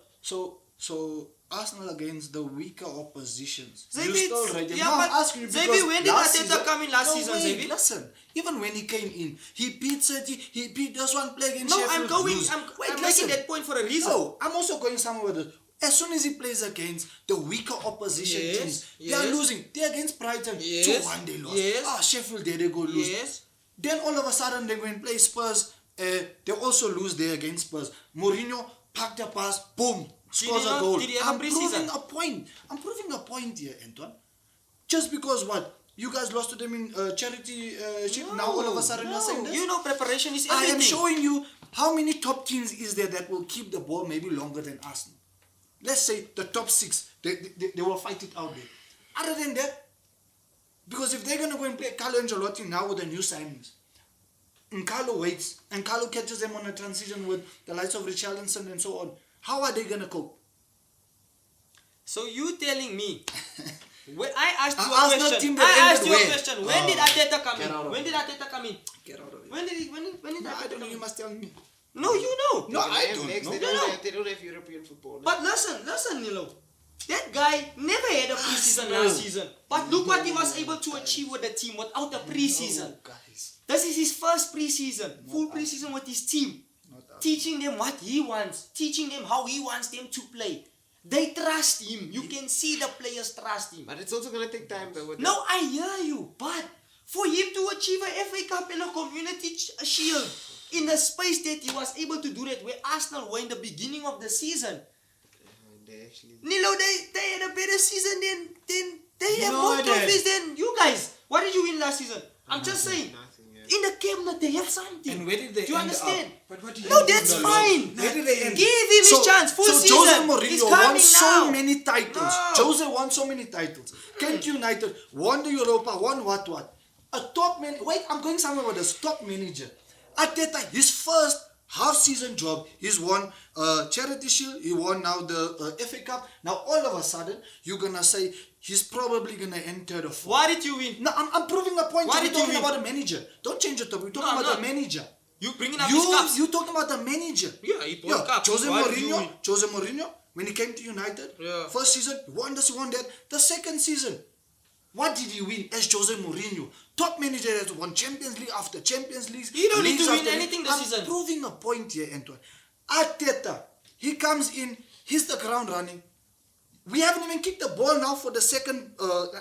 so Arsenal against the weaker oppositions. Xavi, You still ready? yeah, Now but I'm asking you Xavi, because when did last Arteta season- come in last No, season, wait, Xavi? Listen, even when he came in, he beat City. He beat this one play against No, Sheffield. I'm lose. I'm listen. making that point for a reason. No, I'm also going somewhere with it. As soon as he plays against the weaker opposition Yes, teams, they yes. are losing. They're against Brighton. Yes, 2-1 they lost. yes. Sheffield, there they go lose. Yes. Then all of a sudden they go and play Spurs. They also lose there against Spurs. Mourinho packed a pass, boom, scores a goal. did he have a I'm pre-season? proving a point. I'm proving a point here, Anton. Just because what? You guys lost to them in charity ship. Now all of a sudden you're saying this? You know preparation is I everything. am showing you how many top teams is there that will keep the ball maybe longer than Arsenal. Let's say the top 6, they will fight it out there. Other than that, because if they're going to go and play Carlo Ancelotti now with the new signings, and Carlo waits, and Carlo catches them on a transition with the likes of Richarlison and so on, how are they going to cope? So you telling me when I asked you An a Arsenal question. team that I asked ended you a where? question. When did Arteta come Get out in? of When it. did Arteta come in? Get out of it. When did No, I Arteta don't know, come you in? must tell me. No, you know. No, I They don't next, know. They don't have European football. But listen, Nilo. That guy never had a preseason last season. But look what he was able to achieve with the team without a preseason. No, guys. This is his first preseason. Full preseason with his team. Not us. Teaching them what he wants. Teaching them how he wants them to play. They trust him. You can see the players trust him. But it's also going to take time though. No, I hear you. But for him to achieve a FA Cup and a Community Shield in the space that he was able to do that where Arsenal were in the beginning of the season. They actually... Nilo, they had a better season than they have No, more they trophies than you guys. What did you win last season? I'm just saying. Nothing, yeah. In the cabinet, they have something. And where did they Do you end understand? up? But what do you No, do that's in the fine. Where did they end? Give him his chance. Full so season. Jose He's Mourinho coming won so now. many titles. No. Jose won so many titles. Kent United won the Europa, won what? A top man. Wait, I'm going somewhere with this. Top manager. Arteta, his first half-season job, he's won Charity Shield. He won now the FA Cup. Now all of a sudden, you're gonna say he's probably gonna enter the four. What did you win? No, I'm proving a point. What We're did you talking win? about the manager. Don't change the topic. We're talking No, I'm about the not. manager. You bringing up his cups. You talking about the manager. Yeah, he won cups. Jose What did you win? Mourinho, when he came to United, Yeah. first season, he won this, he won that. The second season, what did he win as Jose Mourinho? Top manager has won Champions League after Champions League. He don't need leagues to win after anything this I'm season. proving a point here, Antoine. Arteta, he comes in, he's the ground running. We haven't even kicked the ball now for the second,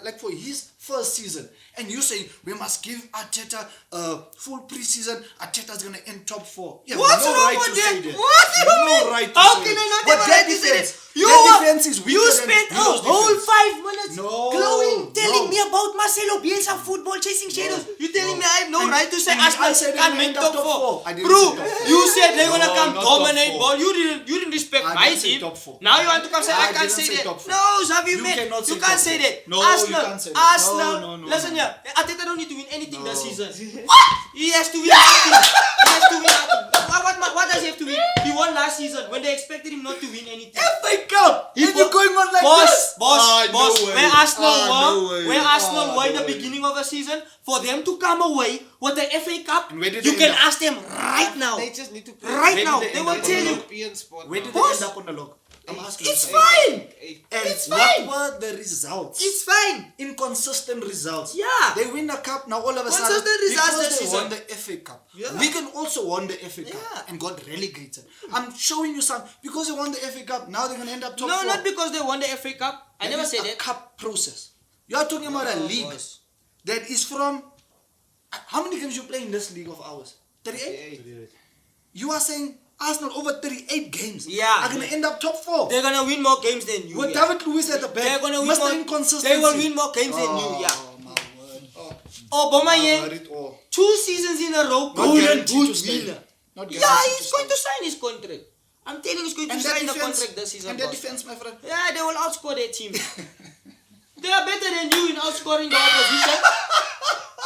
like for his first season. And you saying we must give Arteta a full preseason. Arteta's going to end top 4. Yeah, What's no wrong right with to that? say that. What do you No mean? right to How say can that. I not But have a that right to say defense, that? You that are- defense is weaker You than spent a Milo's whole defense. 5 minutes No, glowing, telling no. me about Marcelo Bielsa football chasing shadows. You telling me I have no And- right to say and Arsenal I said can't they make end up top top 4. four. I didn't Bro, say top four. you said they're gonna No, come not top dominate four. ball. You didn't respect I my didn't say team. top four. Now you want to come say I I can't didn't say say that. top four. No, Xavi, You man, cannot you say can't top say four. that. No, you Arsenal, can't say that. Arsenal. No. Listen here, Arteta don't need to win anything this No. season. What? He has to win nothing. He has to win nothing. What does he have to win? He won last season when they expected him not to win anything. FA Cup! He And you're put- going on like boss, this? Boss, No way. where Arsenal No were, way. where Arsenal were in no the way. beginning of the season, for them to come away with the FA Cup, And where did you they can end up? ask them right now. They just need to play. Right Where now, did they they end will up? tell you. European sport. Where did now. they Boss. end up on the log? I'm asking It's you. fine. And It's what fine. were the results? It's fine. Inconsistent results. Yeah. They win the cup, now all of a sudden, Consistent results because this they season. won the FA Cup. Yeah. Wigan also won the FA Cup Yeah. and got relegated. I'm showing you some, because they won the FA Cup, now they're going to end up top No, 4. not because they won the FA Cup. I That never is said a that. cup process. You are talking about a No, league boss. that is from, how many games you play in this league of ours? 38? Hey, You are saying Arsenal over 38 games Yeah. are going to end up top 4. They're gonna win more games than you. With yeah. David Luiz at the back, They're gonna win Mr. more. Inconsistency. They will win more games than you. Yeah. Oh, my word. Oh. Aubameyang, Heard it all. 2 seasons in a row, Not golden guaranteed boot to stay. winner. Not Yeah, guaranteed he's to going to stay. sign his contract. I'm telling you, he's going to And sign that the contract this season. and that boss. defense, my friend. Yeah, they will outscore their team. They are better than you in outscoring the opposition.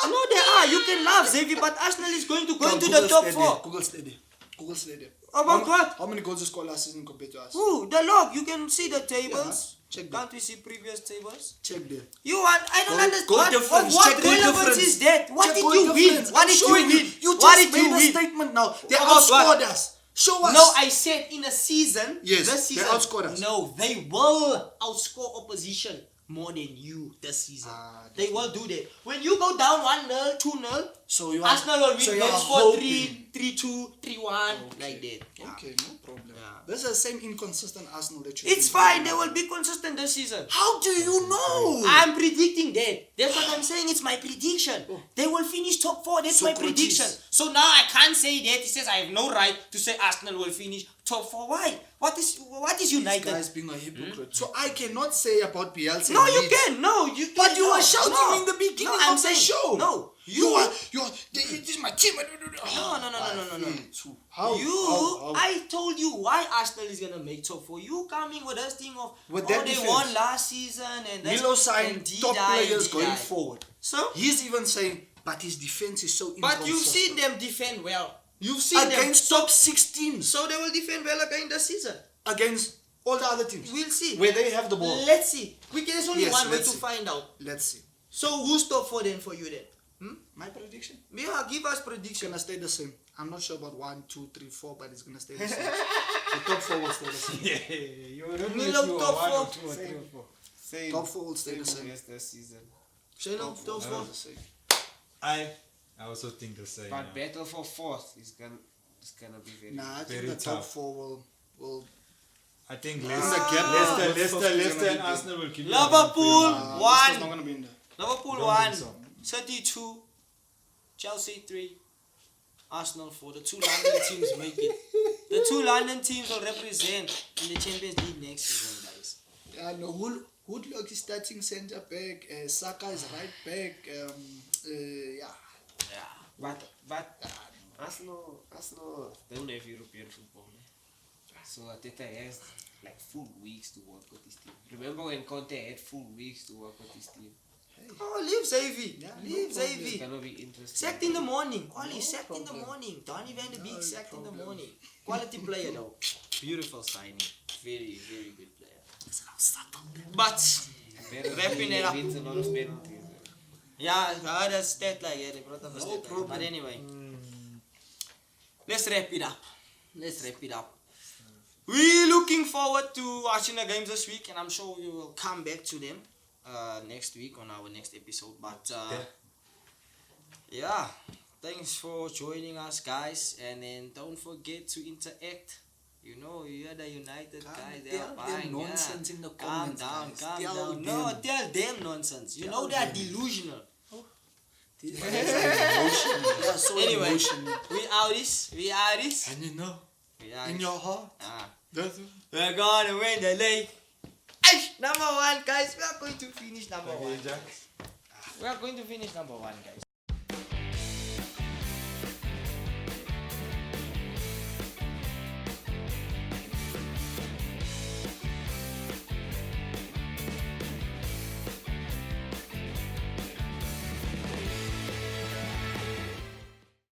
No, they are. You can laugh, Xavier, but Arsenal is going to go into the top 4. Google stay there. Google stay there. About what? How many goals you scored last season compared to us? Ooh, the log. You can see the tables. Check Can't we see previous tables? Check there. You want? I don't Goal- understand. goal What, difference. what Check goal relevance difference. is that? What Check did goal you win? difference. What I'm did you showing win? You What just did you made a win? statement now. They About what? outscored us. Show us. No, I said in a season. Yes, this they season. outscored us. No, they will outscore opposition more than you this season. They will do that. When you go down 1-0, 2-0, So you are Arsenal will so win you are games for hoping. 3-2, 3-1, like that. Yeah. Okay, no problem. Yeah. This is the same inconsistent Arsenal that you. It's fine. They will be consistent this season. How do you know? I'm predicting that. That's what I'm saying. It's my prediction. They will finish top 4. That's my Socrates. prediction. So now I can't say that. He says I have no right to say Arsenal will finish top 4. Why? What is United? This guy's being a hypocrite. So I cannot say about Bielsa. No, and you Leeds. can. No, you. But you no, were shouting no. in the beginning No, I'm of the saying, show. No, You are. This is my team. No. How? How? I told you why Arsenal is gonna make top 4. You coming with this thing of With oh that they defense. won last season and that's Milo signed and top D-die, players D-die. going forward. So, He's even saying, but his defense is so but you've inconsistent. seen them defend well. You've seen Against top 6 teams. them, so they will defend well again this season. Against all the other teams. We'll see. Where they have the ball. Let's see. There's only Yes, one way let's to see. find out. Let's see. So who's top 4 then for you then? My prediction? Yeah, give us It's prediction. gonna stay the same. I'm not sure about 1, 2, 3, 4, but it's gonna stay the same. The top 4 will stay the same. Yeah, you don't know Milo if you top are 1 or four. 2 or 3 or 4. Same. Top 4 will stay the same. Yes, this season. Say no, top 4. The same. I also think the same. But yeah. battle for 4th is gonna be very. Nah, I think Very the top tough. 4 will. I think the Leicester, gap with Leicester Fifth is and gonna be Arsenal will keep Liverpool, it. One. It's not gonna be in there. Liverpool Don't 1, think so. City 2, Chelsea 3, Arsenal 4. The 2 London teams make it. The 2 London teams will represent in the Champions League next season, guys. Yeah, no, Woodlock is starting centre back. Saka is right back. Yeah. Yeah. But Arsenal don't have European football. So Ateta has like full weeks to work with his team. Remember when Conte had full weeks to work with his team? Oh, leave Xavi. Yeah, Leave no problem. It's Xavi. gonna be interesting. Sacked in the morning. Ollie, sacked in the problem. morning. Donny van de Beek No sacked in the problem. morning. Quality player though. Beautiful signing. Very, very good player. But, wrapping it up. Wins a lot of penalties. Yeah, I heard a stat like that. They brought up a stat like that. problem. But anyway, let's wrap it up. Let's wrap it up. We're looking forward to watching the games this week, and I'm sure we will come back to them next week on our next episode. But yeah, thanks for joining us, guys, and then don't forget to interact. You know, you're the United guys. They are tell them fine. nonsense in the Calm comments, down, guys. calm Tell down. them. No, tell them nonsense. You know they are delusional. These guys are emotional. They are so Anyway, emotional. we out this. We out this. And you know, We out in this. your heart, Ah. that's We're gonna win the league. Hey, number 1, guys. We are going to finish number 1. We are going to finish number 1, guys.